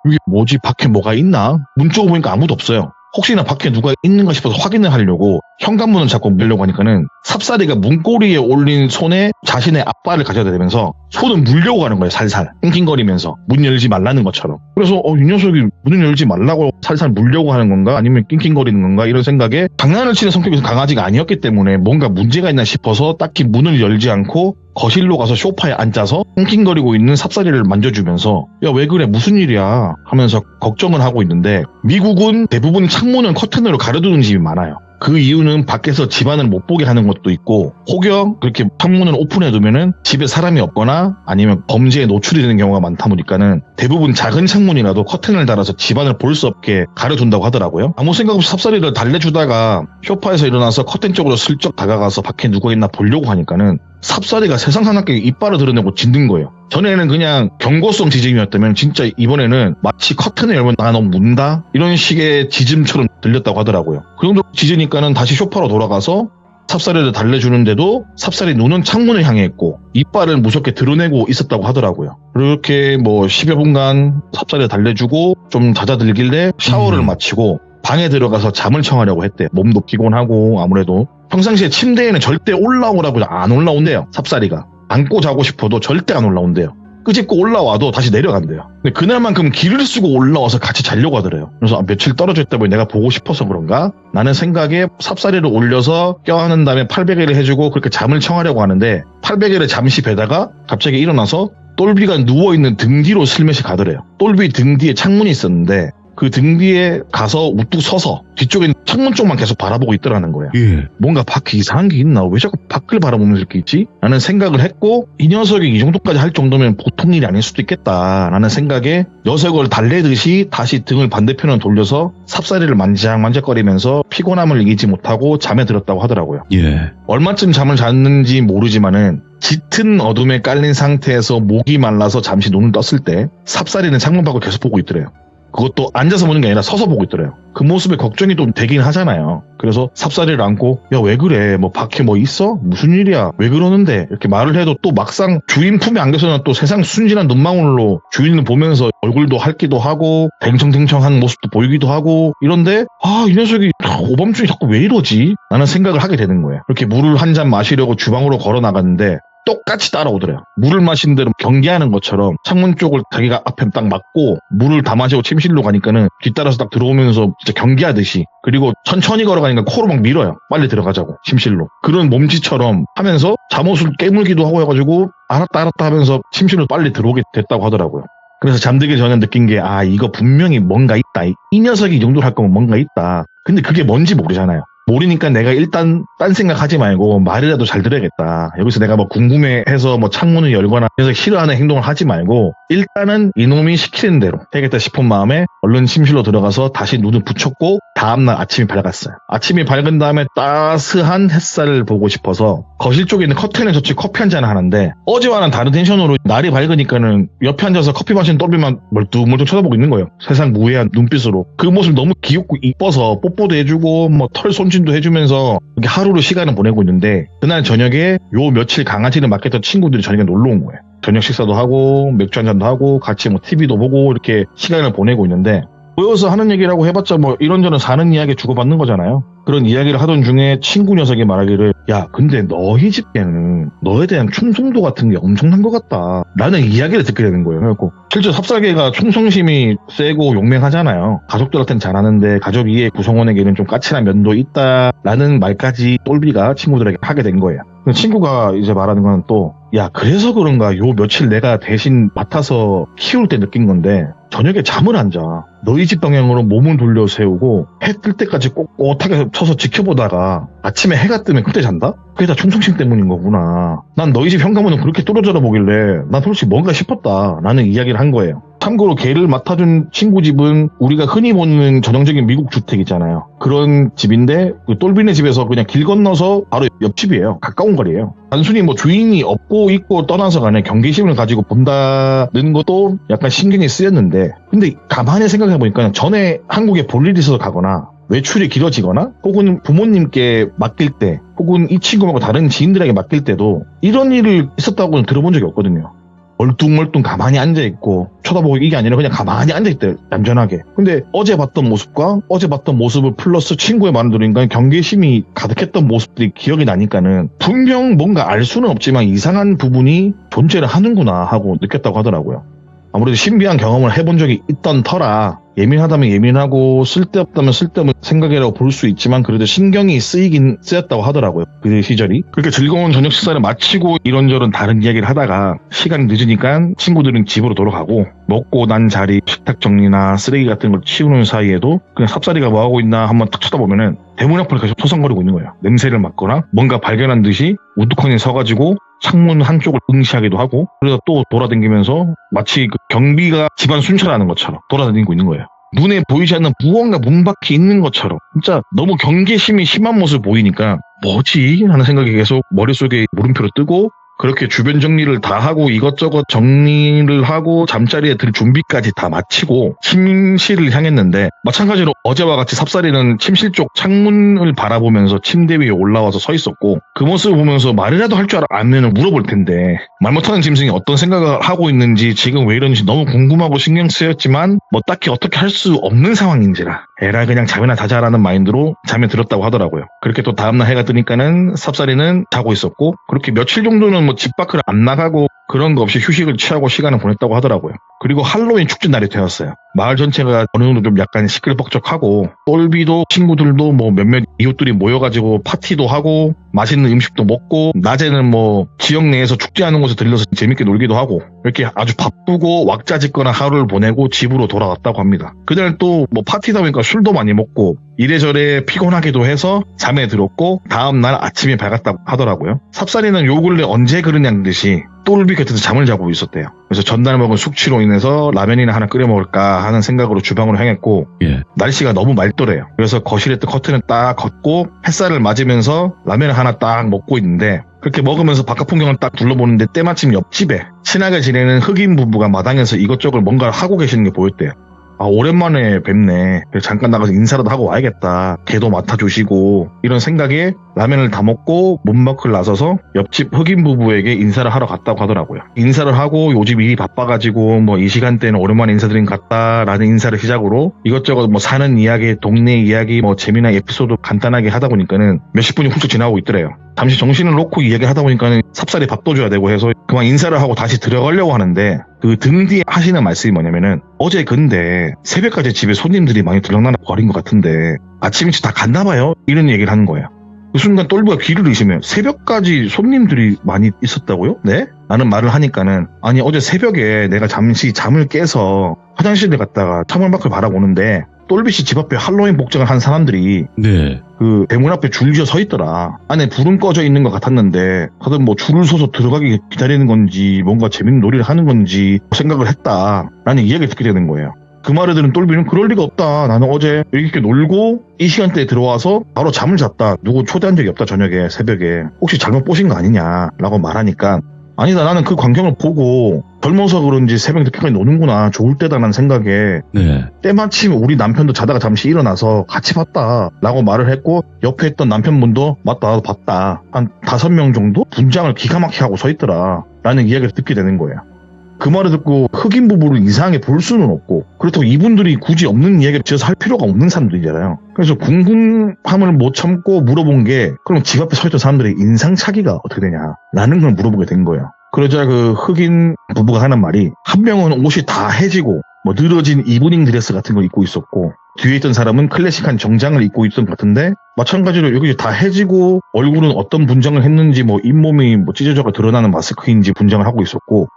이게 뭐지? 밖에 뭐가 있나? 문 쪽을 보니까 아무도 없어요. 혹시나 밖에 누가 있는가 싶어서 확인을 하려고 현관문을 잡고 밀려고 하니까는 삽살이가 문고리에 올린 손에 자신의 앞발을 가져다대면서 손을 물려고 가는 거예요. 살살 낑낑거리면서 문 열지 말라는 것처럼. 그래서 이 녀석이 문을 열지 말라고 살살 물려고 하는 건가 아니면 낑낑거리는 건가 이런 생각에 장난을 치는 성격이 강아지가 아니었기 때문에 뭔가 문제가 있나 싶어서 딱히 문을 열지 않고 거실로 가서 소파에 앉아서 낑낑거리고 있는 삽살이를 만져주면서 야 왜 그래 무슨 일이야 하면서 걱정을 하고 있는데 미국은 대부분 창문을 커튼으로 가려두는 집이 많아요. 그 이유는 밖에서 집안을 못 보게 하는 것도 있고 혹여 그렇게 창문을 오픈해두면은 집에 사람이 없거나 아니면 범죄에 노출이 되는 경우가 많다 보니까는 대부분 작은 창문이라도 커튼을 달아서 집안을 볼 수 없게 가려둔다고 하더라고요. 아무 생각 없이 삽살이를 달래주다가 소파에서 일어나서 커튼 쪽으로 슬쩍 다가가서 밖에 누가 있나 보려고 하니까는 삽살이가 세상 사납게 이빨을 드러내고 짖는 거예요. 전에는 그냥 경고성 짖음이었다면 진짜 이번에는 마치 커튼을 열면 나 너 문다? 이런 식의 짖음처럼 들렸다고 하더라고요. 그 정도 짖으니까는 다시 소파로 돌아가서 삽살이를 달래주는데도 삽살이 눈은 창문을 향해 있고 이빨을 무섭게 드러내고 있었다고 하더라고요. 그렇게 뭐 10여 분간 삽살이를 달래주고 좀 잦아들길래 샤워를 마치고 방에 들어가서 잠을 청하려고 했대. 몸도 피곤하고 아무래도 평상시에 침대에는 절대 올라오라고 안 올라온대요. 삽살이가. 안고 자고 싶어도 절대 안 올라온대요. 끄집고 올라와도 다시 내려간대요. 근데 그날만큼 기를 쓰고 올라와서 같이 자려고 하더래요. 그래서 며칠 떨어져 있다 보니 내가 보고 싶어서 그런가? 라는 생각에 삽살이를 올려서 껴안은 다음에 팔베개를 해주고 그렇게 잠을 청하려고 하는데 팔베개를 잠시 베다가 갑자기 일어나서 똘비가 누워있는 등 뒤로 슬며시 가더래요. 똘비 등 뒤에 창문이 있었는데 그 등 뒤에 가서 우뚝 서서 뒤쪽에 창문 쪽만 계속 바라보고 있더라는 거예요. 예. 뭔가 밖에 이상한 게 있나? 왜 자꾸 밖을 바라보면서 이렇게 있지? 라는 생각을 했고 이 녀석이 이 정도까지 할 정도면 보통 일이 아닐 수도 있겠다라는 생각에 녀석을 달래듯이 다시 등을 반대편으로 돌려서 삽사리를 만지작만지작거리면서 피곤함을 이기지 못하고 잠에 들었다고 하더라고요. 예. 얼마쯤 잠을 잤는지 모르지만은 짙은 어둠에 깔린 상태에서 목이 말라서 잠시 눈을 떴을 때 삽사리는 창문 밖을 계속 보고 있더래요. 그것도 앉아서 보는 게 아니라 서서 보고 있더래요. 그 모습에 걱정이 좀 되긴 하잖아요. 그래서 삽사리를 안고 야 왜 그래? 뭐 밖에 뭐 있어? 무슨 일이야? 왜 그러는데? 이렇게 말을 해도 또 막상 주인 품에 안겨서는 또 세상 순진한 눈망울로 주인을 보면서 얼굴도 핥기도 하고 댕청댕청한 모습도 보이기도 하고 이런데 이 녀석이 오밤중에 자꾸 왜 이러지? 라는 생각을 하게 되는 거예요. 이렇게 물을 한 잔 마시려고 주방으로 걸어 나갔는데 똑같이 따라오더래요. 물을 마신 대로 경계하는 것처럼 창문 쪽을 자기가 앞에 딱 막고 물을 다 마시고 침실로 가니까는 뒤따라서 딱 들어오면서 진짜 경계하듯이 그리고 천천히 걸어가니까 코로 막 밀어요. 빨리 들어가자고 침실로. 그런 몸짓처럼 하면서 잠옷을 깨물기도 하고 해가지고 알았다 하면서 침실로 빨리 들어오게 됐다고 하더라고요. 그래서 잠들기 전에 느낀 게 이거 분명히 뭔가 있다. 이 녀석이 이 정도로 할 거면 뭔가 있다. 근데 그게 뭔지 모르잖아요. 모르니까 내가 일단 딴 생각하지 말고 말이라도 잘 들어야겠다. 여기서 내가 뭐 궁금해해서 뭐 창문을 열거나 그래서 싫어하는 행동을 하지 말고 일단은 이놈이 시키는 대로 해야겠다 싶은 마음에 얼른 침실로 들어가서 다시 눈을 붙였고 다음날 아침이 밝았어요. 아침이 밝은 다음에 따스한 햇살을 보고 싶어서 거실 쪽에 있는 커튼에 젖히 커피 한잔을 하는데 어제와는 다른 텐션으로 날이 밝으니까는 옆에 앉아서 커피 마시는 똘비만 멀뚱멀뚱 쳐다보고 있는 거예요. 세상 무해한 눈빛으로. 그 모습이 너무 귀엽고 이뻐서 뽀뽀도 해주고 뭐 털 손질도 해주면서 이렇게 하루를 시간을 보내고 있는데 그날 저녁에 요 며칠 강아지를 맡겼던 친구들이 저녁에 놀러 온 거예요. 저녁 식사도 하고 맥주 한잔도 하고 같이 뭐 TV도 보고 이렇게 시간을 보내고 있는데 모여서 하는 얘기라고 해봤자 뭐 이런저런 사는 이야기 주고받는 거잖아요. 그런 이야기를 하던 중에 친구 녀석이 말하기를 야 근데 너희 집에는 너에 대한 충성도 같은 게 엄청난 것 같다 라는 이야기를 듣게 되는 거예요. 그래갖고 실제 삽살개가 충성심이 세고 용맹하잖아요. 가족들한테는 잘하는데 가족 이외의 구성원에게는 좀 까칠한 면도 있다라는 말까지 똘비가 친구들에게 하게 된 거예요. 친구가 이제 말하는 건 또 야 그래서 그런가 요 며칠 내가 대신 맡아서 키울 때 느낀 건데 저녁에 잠을 안 자. 너희 집 방향으로 몸을 돌려 세우고 해 뜰 때까지 꼿꼿하게 서서 지켜보다가 아침에 해가 뜨면 그때 잔다? 그게 다 충성심 때문인 거구나. 난 너희 집 현관문은 그렇게 뚫어져라 보길래 난 솔직히 뭔가 싶었다 라는 이야기를 한 거예요. 참고로 걔를 맡아준 친구 집은 우리가 흔히 보는 전형적인 미국 주택 있잖아요. 그런 집인데 그 똘비네 집에서 그냥 길 건너서 바로 옆집이에요. 가까운 거리예요. 단순히 뭐 주인이 없고 있고 떠나서 간에 경계심을 가지고 본다는 것도 약간 신경이 쓰였는데 근데 가만히 생각해보니까 전에 한국에 볼 일이 있어서 가거나 외출이 길어지거나 혹은 부모님께 맡길 때 혹은 이 친구 말고 다른 지인들에게 맡길 때도 이런 일을 있었다고는 들어본 적이 없거든요. 멀뚱멀뚱 가만히 앉아있고 쳐다보고 이게 아니라 그냥 가만히 앉아있대 얌전하게. 근데 어제 봤던 모습과 어제 봤던 모습을 플러스 친구의 말을 들으니까 경계심이 가득했던 모습들이 기억이 나니까는 분명 뭔가 알 수는 없지만 이상한 부분이 존재를 하는구나 하고 느꼈다고 하더라고요. 아무래도 신비한 경험을 해본 적이 있던 터라 예민하다면 예민하고 쓸데없다면 쓸데없는 생각이라고 볼 수 있지만 그래도 신경이 쓰이긴 쓰였다고 하더라고요. 그 시절이. 그렇게 즐거운 저녁 식사를 마치고 이런저런 다른 이야기를 하다가 시간이 늦으니까 친구들은 집으로 돌아가고 먹고 난 자리 식탁 정리나 쓰레기 같은 걸 치우는 사이에도 그냥 삽살이가 뭐하고 있나 한번 탁 쳐다보면은 대문 앞을 계속 토성거리고 있는 거예요. 냄새를 맡거나 뭔가 발견한 듯이 우두커니 서가지고 창문 한쪽을 응시하기도 하고 그러다 또 돌아다니면서 마치 그 경비가 집안 순찰하는 것처럼 돌아다니고 있는 거예요. 눈에 보이지 않는 무언가 문 밖에 있는 것처럼 진짜 너무 경계심이 심한 모습을 보이니까 뭐지? 하는 생각이 계속 머릿속에 물음표로 뜨고 그렇게 주변 정리를 다 하고 이것저것 정리를 하고 잠자리에 들 준비까지 다 마치고 침실을 향했는데 마찬가지로 어제와 같이 삽살이는 침실 쪽 창문을 바라보면서 침대 위에 올라와서 서 있었고 그 모습을 보면서 말이라도 할 줄 알면 물어볼 텐데 말 못하는 짐승이 어떤 생각을 하고 있는지 지금 왜 이런지 너무 궁금하고 신경 쓰였지만 뭐 딱히 어떻게 할 수 없는 상황인지라 에라 그냥 잠이나 자자라는 마인드로 잠에 들었다고 하더라고요. 그렇게 또 다음날 해가 뜨니까는 삽살이는 자고 있었고 그렇게 며칠 정도는 뭐 집 밖을 안 나가고 그런 거 없이 휴식을 취하고 시간을 보냈다고 하더라고요. 그리고 할로윈 축제 날이 되었어요. 마을 전체가 어느 정도 좀 약간 시끌벅적하고 똘비도 친구들도 뭐 몇몇 이웃들이 모여가지고 파티도 하고 맛있는 음식도 먹고 낮에는 뭐 지역 내에서 축제하는 곳에 들려서 재밌게 놀기도 하고 이렇게 아주 바쁘고 왁자지껄한 하루를 보내고 집으로 돌아왔다고 합니다. 그날 또 뭐 파티다 보니까 술도 많이 먹고 이래저래 피곤하기도 해서 잠에 들었고 다음날 아침에 밝았다고 하더라고요. 삽살이는 요 근래 언제 그러냐는 듯이 똘비 곁에서 잠을 자고 있었대요. 그래서 전날 먹은 숙취로 인해서 라면이나 하나 끓여 먹을까 하는 생각으로 주방으로 향했고 예. 날씨가 너무 맑더래요. 그래서 거실에 또 커튼을 딱 걷고 햇살을 맞으면서 라면을 하나 딱 먹고 있는데 그렇게 먹으면서 바깥 풍경을 딱 둘러보는데 때마침 옆집에 친하게 지내는 흑인 부부가 마당에서 이것저것 뭔가를 하고 계시는 게 보였대요. 아, 오랜만에 뵙네. 잠깐 나가서 인사라도 하고 와야겠다. 걔도 맡아주시고 이런 생각에 라면을 다 먹고 문 밖을 나서서 옆집 흑인 부부에게 인사를 하러 갔다고 하더라고요. 인사를 하고 요즘 일이 바빠가지고 뭐 이 시간대는 오랜만에 인사드린 것 같다라는 인사를 시작으로 이것저것 뭐 사는 이야기, 동네 이야기, 뭐 재미난 에피소드 간단하게 하다 보니까는 몇십 분이 훌쩍 지나고 있더래요. 잠시 정신을 놓고 이야기를 하다 보니까는 삽살이 밥도 줘야 되고 해서 그만 인사를 하고 다시 들어가려고 하는데 그 등 뒤에 하시는 말씀이 뭐냐면은 어제 근데 새벽까지 집에 손님들이 많이 들락날락 거린 것 같은데 아침 일찍 다 갔나 봐요. 이런 얘기를 하는 거예요. 그 순간 똘비가 귀를 의심해요. 새벽까지 손님들이 많이 있었다고요? 네? 라는 말을 하니까는 아니 어제 새벽에 내가 잠시 잠을 깨서 화장실에 갔다가 창문 밖을 바라보는데 똘비씨 집 앞에 할로윈 복장을 한 사람들이 네. 그 대문 앞에 줄지어 서 있더라. 안에 불은 꺼져 있는 것 같았는데 다들 뭐 줄을 서서 들어가기 기다리는 건지 뭔가 재밌는 놀이를 하는 건지 생각을 했다라는 이야기를 듣게 되는 거예요. 그 말을 들은 똘비는 그럴 리가 없다. 나는 어제 이렇게 놀고 이 시간대에 들어와서 바로 잠을 잤다. 누구 초대한 적이 없다. 저녁에 새벽에. 혹시 잘못 보신 거 아니냐라고 말하니까 아니다. 나는 그 광경을 보고 젊어서 그런지 새벽 늦게까지 노는구나. 좋을 때다라는 생각에 네. 때마침 우리 남편도 자다가 잠시 일어나서 같이 봤다 라고 말을 했고 옆에 있던 남편분도 맞다 나도 봤다. 한 5명 정도 분장을 기가 막히게 하고 서 있더라 라는 이야기를 듣게 되는 거예요. 그 말을 듣고 흑인 부부를 이상하게 볼 수는 없고 그렇다고 이분들이 굳이 없는 이야기를 지어서 할 필요가 없는 사람들이잖아요. 그래서 궁금함을 못 참고 물어본 게 그럼 집 앞에 서 있던 사람들의 인상차기가 어떻게 되냐 라는 걸 물어보게 된 거예요. 그러자 그 흑인 부부가 하는 말이 한 명은 옷이 다 해지고 뭐 늘어진 이브닝 드레스 같은 걸 입고 있었고 뒤에 있던 사람은 클래식한 정장을 입고 있던 것 같은데 마찬가지로 여기 다 해지고 얼굴은 어떤 분장을 했는지 뭐 잇몸이 뭐 찢어져가 드러나는 마스크인지 분장을 하고 있었고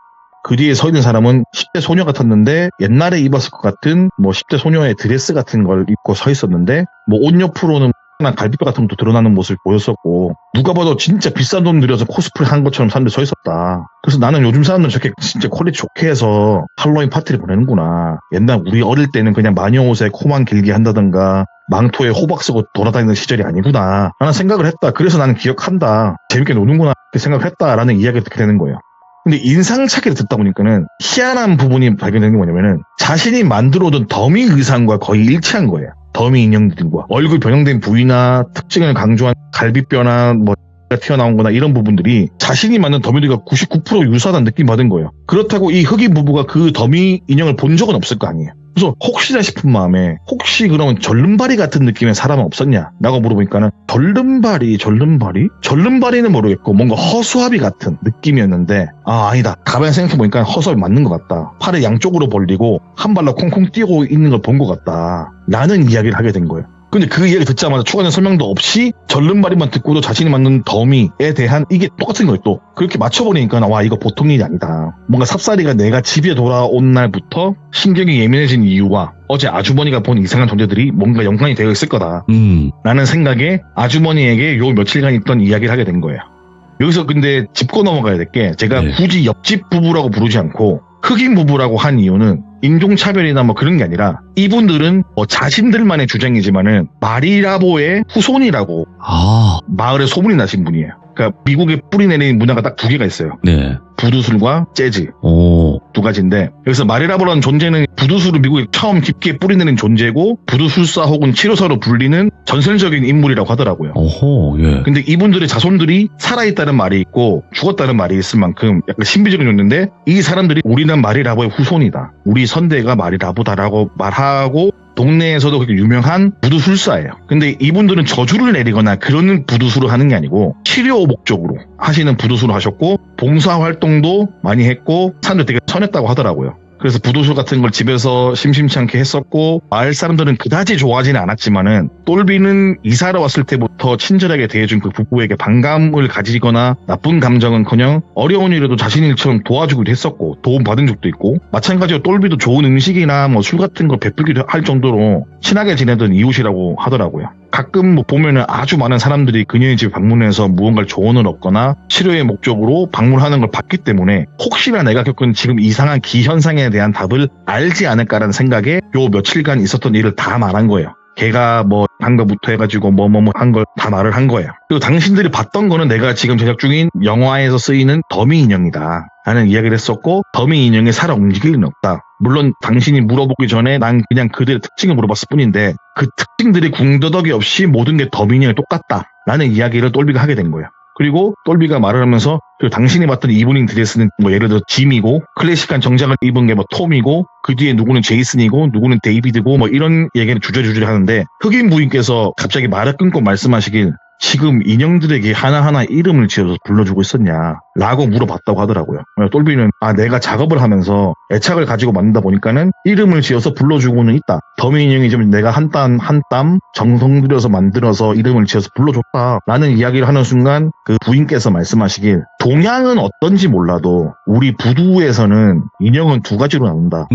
그 뒤에 서 있는 사람은 10대 소녀 같았는데 옛날에 입었을 것 같은 뭐 10대 소녀의 드레스 같은 걸 입고 서 있었는데 뭐 옷 옆으로는 갈비뼈 같은 것도 드러나는 모습을 보였었고 누가 봐도 진짜 비싼 돈 들여서 코스프레 한 것처럼 사람들이 서 있었다. 그래서 나는 요즘 사람들은 저렇게 진짜 퀄리티 좋게 해서 할로윈 파티를 보내는구나. 옛날 우리 어릴 때는 그냥 마녀 옷에 코만 길게 한다던가 망토에 호박 쓰고 돌아다니는 시절이 아니구나 라는 생각을 했다. 그래서 나는 기억한다. 재밌게 노는구나 이렇게 생각을 했다라는 이야기를 듣게 되는 거예요. 근데 인상착의를 듣다 보니까는 희한한 부분이 발견되는 게 뭐냐면은 자신이 만들어둔 더미 의상과 거의 일치한 거예요. 더미 인형들과 얼굴 변형된 부위나 특징을 강조한 갈비뼈나 뭐 튀어나온 거나 이런 부분들이 자신이 만든 더미들과 99% 유사하다는 느낌 받은 거예요. 그렇다고 이 흑인 부부가 그 더미 인형을 본 적은 없을 거 아니에요. 그래서 혹시나 싶은 마음에 혹시 그러면 절름발이 같은 느낌의 사람은 없었냐 라고 물어보니까는 절름발이는 모르겠고 뭔가 허수아비 같은 느낌이었는데 아니다. 가만히 생각해보니까 허수아비 맞는 것 같다. 팔을 양쪽으로 벌리고 한 발로 콩콩 뛰고 있는 걸 본 것 같다 라는 이야기를 하게 된 거예요. 근데 그 이야기 듣자마자 추가된 설명도 없이 절름발이만 듣고도 자신이 만든 더미에 대한 이게 똑같은 거예요. 또 그렇게 맞춰보니까 와 이거 보통 일이 아니다. 뭔가 삽살이가 내가 집에 돌아온 날부터 신경이 예민해진 이유와 어제 아주머니가 본 이상한 존재들이 뭔가 연관이 되어 있을 거다 라는 생각에 아주머니에게 요 며칠간 있던 이야기를 하게 된 거예요. 여기서 근데 짚고 넘어가야 될 게 제가 네. 굳이 옆집 부부라고 부르지 않고 흑인 부부라고 한 이유는 인종차별이나 뭐 그런 게 아니라 이분들은 뭐 자신들만의 주장이지만은 마리라보의 후손이라고 마을에 소문이 나신 분이에요. 그러니까 미국에 뿌리내린 문화가 딱 2개가 있어요. 네. 부두술과 재즈. 오. 2가지인데 여기서 마리라보라는 존재는 부두술을 미국에 처음 깊게 뿌리내린 존재고 부두술사 혹은 치료사로 불리는 전설적인 인물이라고 하더라고요. 오호, 예. 근데 이분들의 자손들이 살아있다는 말이 있고 죽었다는 말이 있을 만큼 약간 신비적인 존재인데 이 사람들이 우리는 마리라보의 후손이다. 우리 선대가 마리라보다라고 말하고 동네에서도 그렇게 유명한 부두술사예요. 근데 이분들은 저주를 내리거나 그런 부두술을 하는 게 아니고 치료 목적으로 하시는 부두술을 하셨고 봉사활동도 많이 했고 사람들 되게 선했다고 하더라고요. 그래서 부도술 같은 걸 집에서 심심치 않게 했었고 마을 사람들은 그다지 좋아하지는 않았지만은 똘비는 이사를 왔을 때부터 친절하게 대해준 그 부부에게 반감을 가지거나 나쁜 감정은커녕 어려운 일에도 자신 일처럼 도와주기도 했었고 도움받은 적도 있고 마찬가지로 똘비도 좋은 음식이나 뭐 술 같은 걸 베풀기도 할 정도로 친하게 지내던 이웃이라고 하더라고요. 가끔 뭐 보면은 아주 많은 사람들이 그녀의 집에 방문해서 무언가를 조언을 얻거나 치료의 목적으로 방문하는 걸 봤기 때문에 혹시나 내가 겪은 지금 이상한 기현상에 대한 답을 알지 않을까라는 생각에 요 며칠간 있었던 일을 다 말한 거예요. 걔가 뭐 한 거부터 해가지고 뭐 한 걸 다 말을 한 거예요. 그리고 당신들이 봤던 거는 내가 지금 제작 중인 영화에서 쓰이는 더미 인형이다 라는 이야기를 했었고 더미 인형이 살아 움직일 리는 없다. 물론 당신이 물어보기 전에 난 그냥 그들의 특징을 물어봤을 뿐인데 그 특징들이 궁더덕이 없이 모든 게 더미 인형이 똑같다 라는 이야기를 똘비가 하게 된 거예요. 그리고 똘비가 말을 하면서 당신이 봤던 이브닝 드레스는 뭐 예를 들어 짐이고 클래식한 정장을 입은 게 뭐 톰이고 그 뒤에 누구는 제이슨이고 누구는 데이비드고 뭐 이런 얘기를 주저주저 하는데 흑인 부인께서 갑자기 말을 끊고 말씀하시길 지금 인형들에게 하나하나 이름을 지어서 불러주고 있었냐 라고 물어봤다고 하더라고요. 똘비는 내가 작업을 하면서 애착을 가지고 만든다 보니까는 이름을 지어서 불러주고는 있다. 더미 인형이 좀 내가 한 땀 한 땀 정성 들여서 만들어서 이름을 지어서 불러줬다 라는 이야기를 하는 순간 그 부인께서 말씀하시길 동양은 어떤지 몰라도 우리 부두에서는 인형은 두 가지로 나눈다.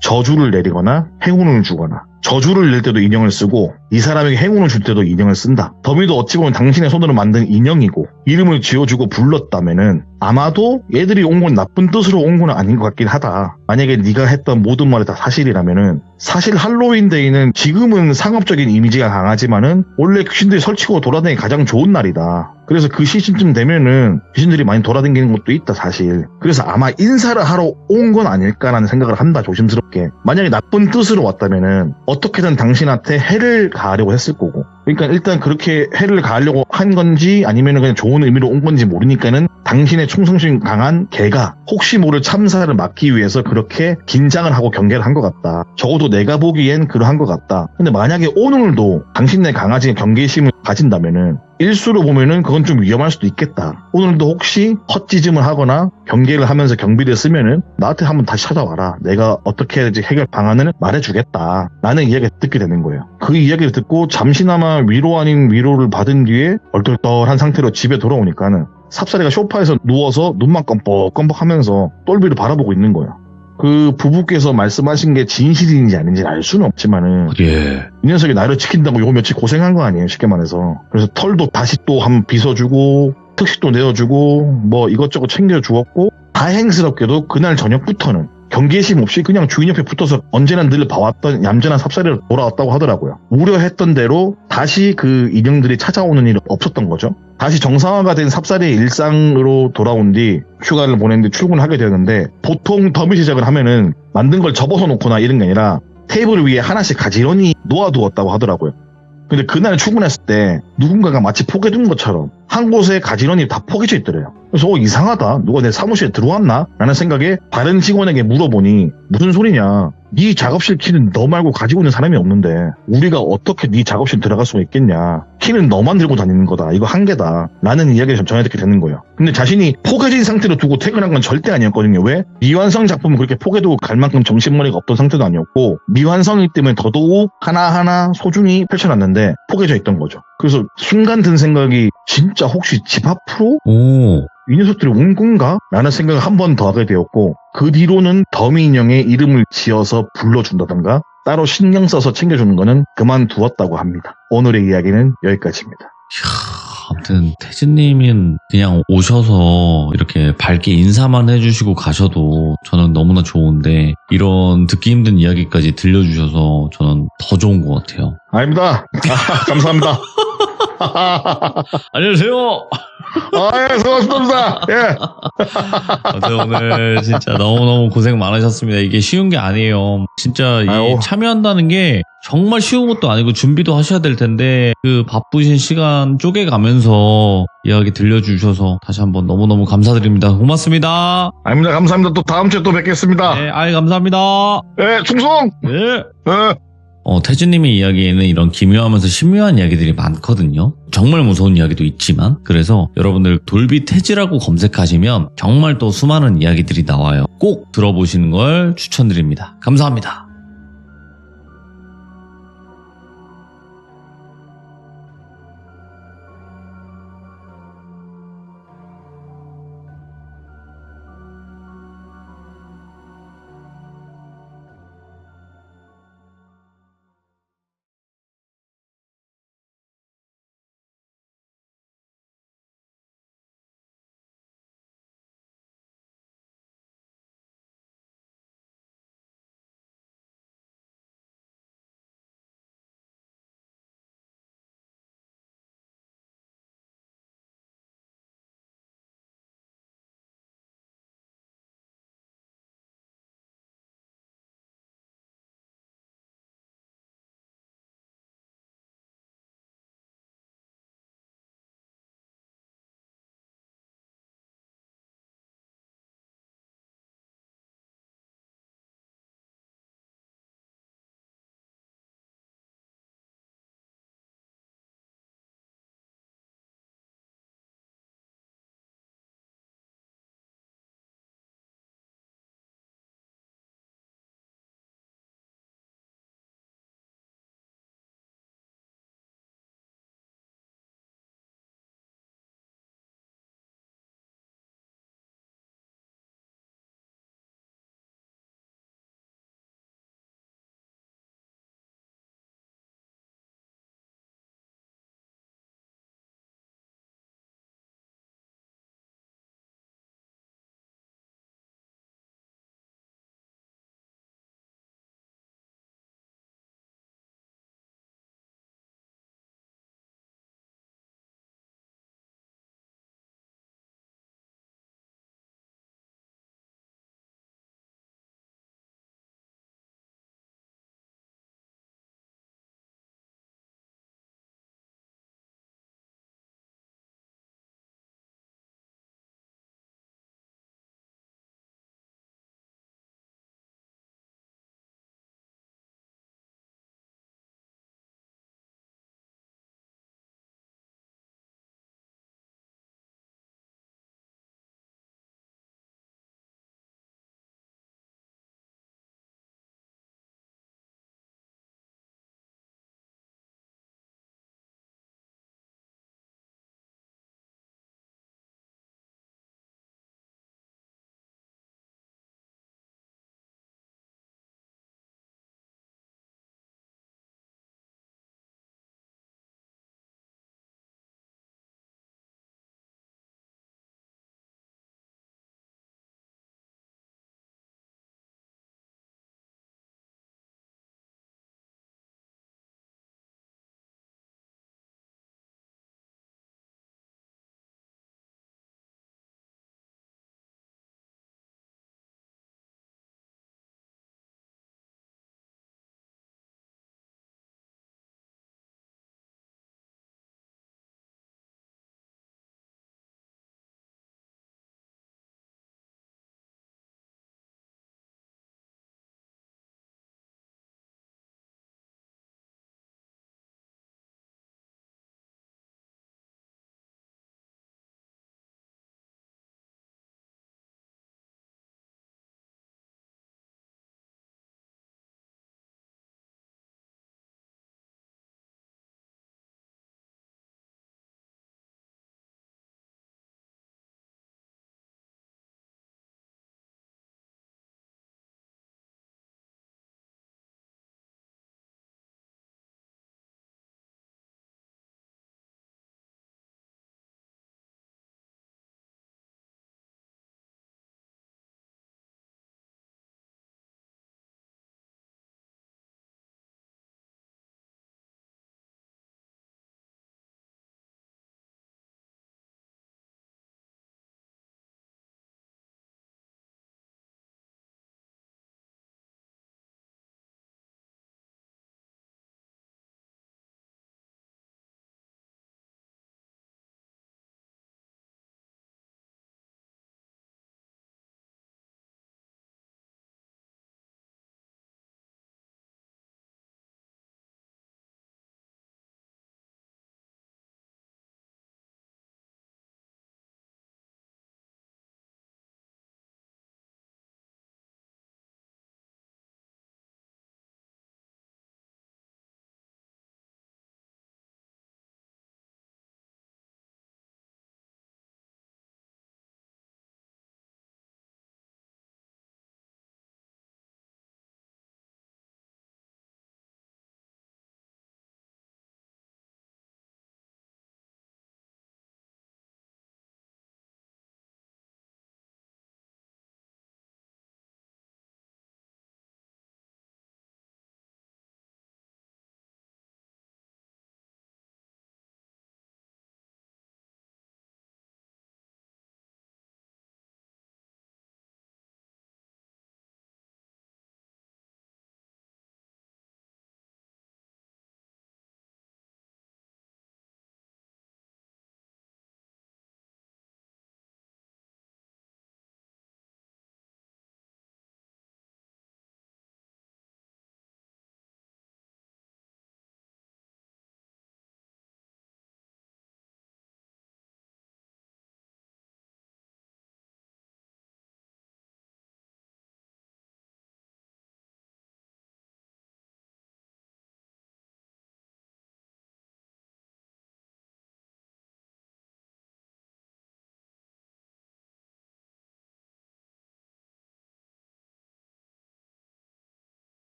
저주를 내리거나 행운을 주거나 저주를 낼 때도 인형을 쓰고 이 사람에게 행운을 줄 때도 인형을 쓴다. 더미도 어찌 보면 당신의 손으로 만든 인형이고 이름을 지어주고 불렀다면은 아마도 얘들이 온 건 나쁜 뜻으로 온 건 아닌 것 같긴 하다. 만약에 네가 했던 모든 말이 다 사실이라면은 사실 할로윈데이는 지금은 상업적인 이미지가 강하지만은 원래 귀신들이 설치고 돌아다니기 가장 좋은 날이다. 그래서 그 시즌쯤 되면은 귀신들이 많이 돌아다니는 것도 있다 사실. 그래서 아마 인사를 하러 온 건 아닐까라는 생각을 한다 조심스럽게. 만약에 나쁜 뜻으로 왔다면은 어떻게든 당신한테 해를 가하려고 했을 거고. 그러니까 일단 그렇게 해를 가하려고 한 건지 아니면은 그냥 좋은 의미로 온 건지 모르니까는 당신의 충성심 강한 걔가 혹시 모를 참사를 막기 위해서 그렇게 긴장을 하고 경계를 한 것 같다. 적어도 내가 보기엔 그러한 것 같다. 근데 만약에 오늘도 당신의 강아지의 경계심을 가진다면은 일수로 보면은 그건 좀 위험할 수도 있겠다. 오늘도 혹시 헛짓음을 하거나 경계를 하면서 경비를 쓰면은 나한테 한번 다시 찾아와라. 내가 어떻게 해야지 해결 방안을 말해주겠다. 라는 이야기를 듣게 되는 거예요. 그 이야기를 듣고 잠시나마 위로 아닌 위로를 받은 뒤에 얼떨떨한 상태로 집에 돌아오니까는 삽살이가 소파에서 누워서 눈만 껌뻑껌뻑 하면서 똘비를 바라보고 있는 거예요. 그 부부께서 말씀하신 게 진실인지 아닌지 알 수는 없지만은 이 녀석이 나를 지킨다고 요 며칠 고생한 거 아니에요 쉽게 말해서. 그래서 털도 다시 또 한번 빗어주고 특식도 내어주고 뭐 이것저것 챙겨주었고 다행스럽게도 그날 저녁부터는 경계심 없이 그냥 주인 옆에 붙어서 언제나 늘 봐왔던 얌전한 삽살이로 돌아왔다고 하더라고요. 우려했던 대로 다시 그 인형들이 찾아오는 일은 없었던 거죠. 다시 정상화가 된 삽살이의 일상으로 돌아온 뒤 휴가를 보낸 뒤 출근을 하게 되는데 보통 더미 제작을 하면은 만든 걸 접어서 놓거나 이런 게 아니라 테이블 위에 하나씩 가지런히 놓아두었다고 하더라고요. 근데 그날 출근했을 때 누군가가 마치 포개둔 것처럼 한 곳에 가지런히 다 포개져 있더래요. 그래서 이상하다. 누가 내 사무실에 들어왔나? 라는 생각에 다른 직원에게 물어보니 무슨 소리냐. 네 작업실 키는 너 말고 가지고 있는 사람이 없는데 우리가 어떻게 네 작업실 들어갈 수가 있겠냐. 키는 너만 들고 다니는 거다. 이거 한계다. 라는 이야기를 전해 듣게 되는 거예요. 근데 자신이 포개진 상태로 두고 퇴근한 건 절대 아니었거든요. 왜? 미완성 작품은 그렇게 포개두고 갈 만큼 정신머리가 없던 상태도 아니었고 미완성이기 때문에 더더욱 하나하나 소중히 펼쳐놨는데 포개져 있던 거죠. 그래서 순간 든 생각이 진짜 혹시 집 앞으로? 이 녀석들이 온 건가? 라는 생각을 한 번 더 하게 되었고 그 뒤로는 더미 인형의 이름을 지어서 불러준다던가 따로 신경 써서 챙겨주는 거는 그만두었다고 합니다. 오늘의 이야기는 여기까지입니다. 아무튼 태진님은 그냥 오셔서 이렇게 밝게 인사만 해주시고 가셔도 저는 너무나 좋은데 이런 듣기 힘든 이야기까지 들려주셔서 저는 더 좋은 것 같아요. 아닙니다. 감사합니다. 안녕하세요. 예, 수고하셨습니다. 예. 오늘 진짜 너무너무 고생 많으셨습니다. 이게 쉬운 게 아니에요. 진짜 참여한다는 게 정말 쉬운 것도 아니고 준비도 하셔야 될 텐데 그 바쁘신 시간 쪼개가면서 이야기 들려주셔서 다시 한번 너무너무 감사드립니다. 고맙습니다. 아닙니다. 감사합니다. 또 다음 주에 또 뵙겠습니다. 네, 감사합니다. 예, 충성! 네. 예. 태진님의 이야기에는 이런 기묘하면서 신묘한 이야기들이 많거든요. 정말 무서운 이야기도 있지만, 그래서 여러분들 돌비 태지라고 검색하시면 정말 또 수많은 이야기들이 나와요. 꼭 들어보시는 걸 추천드립니다. 감사합니다.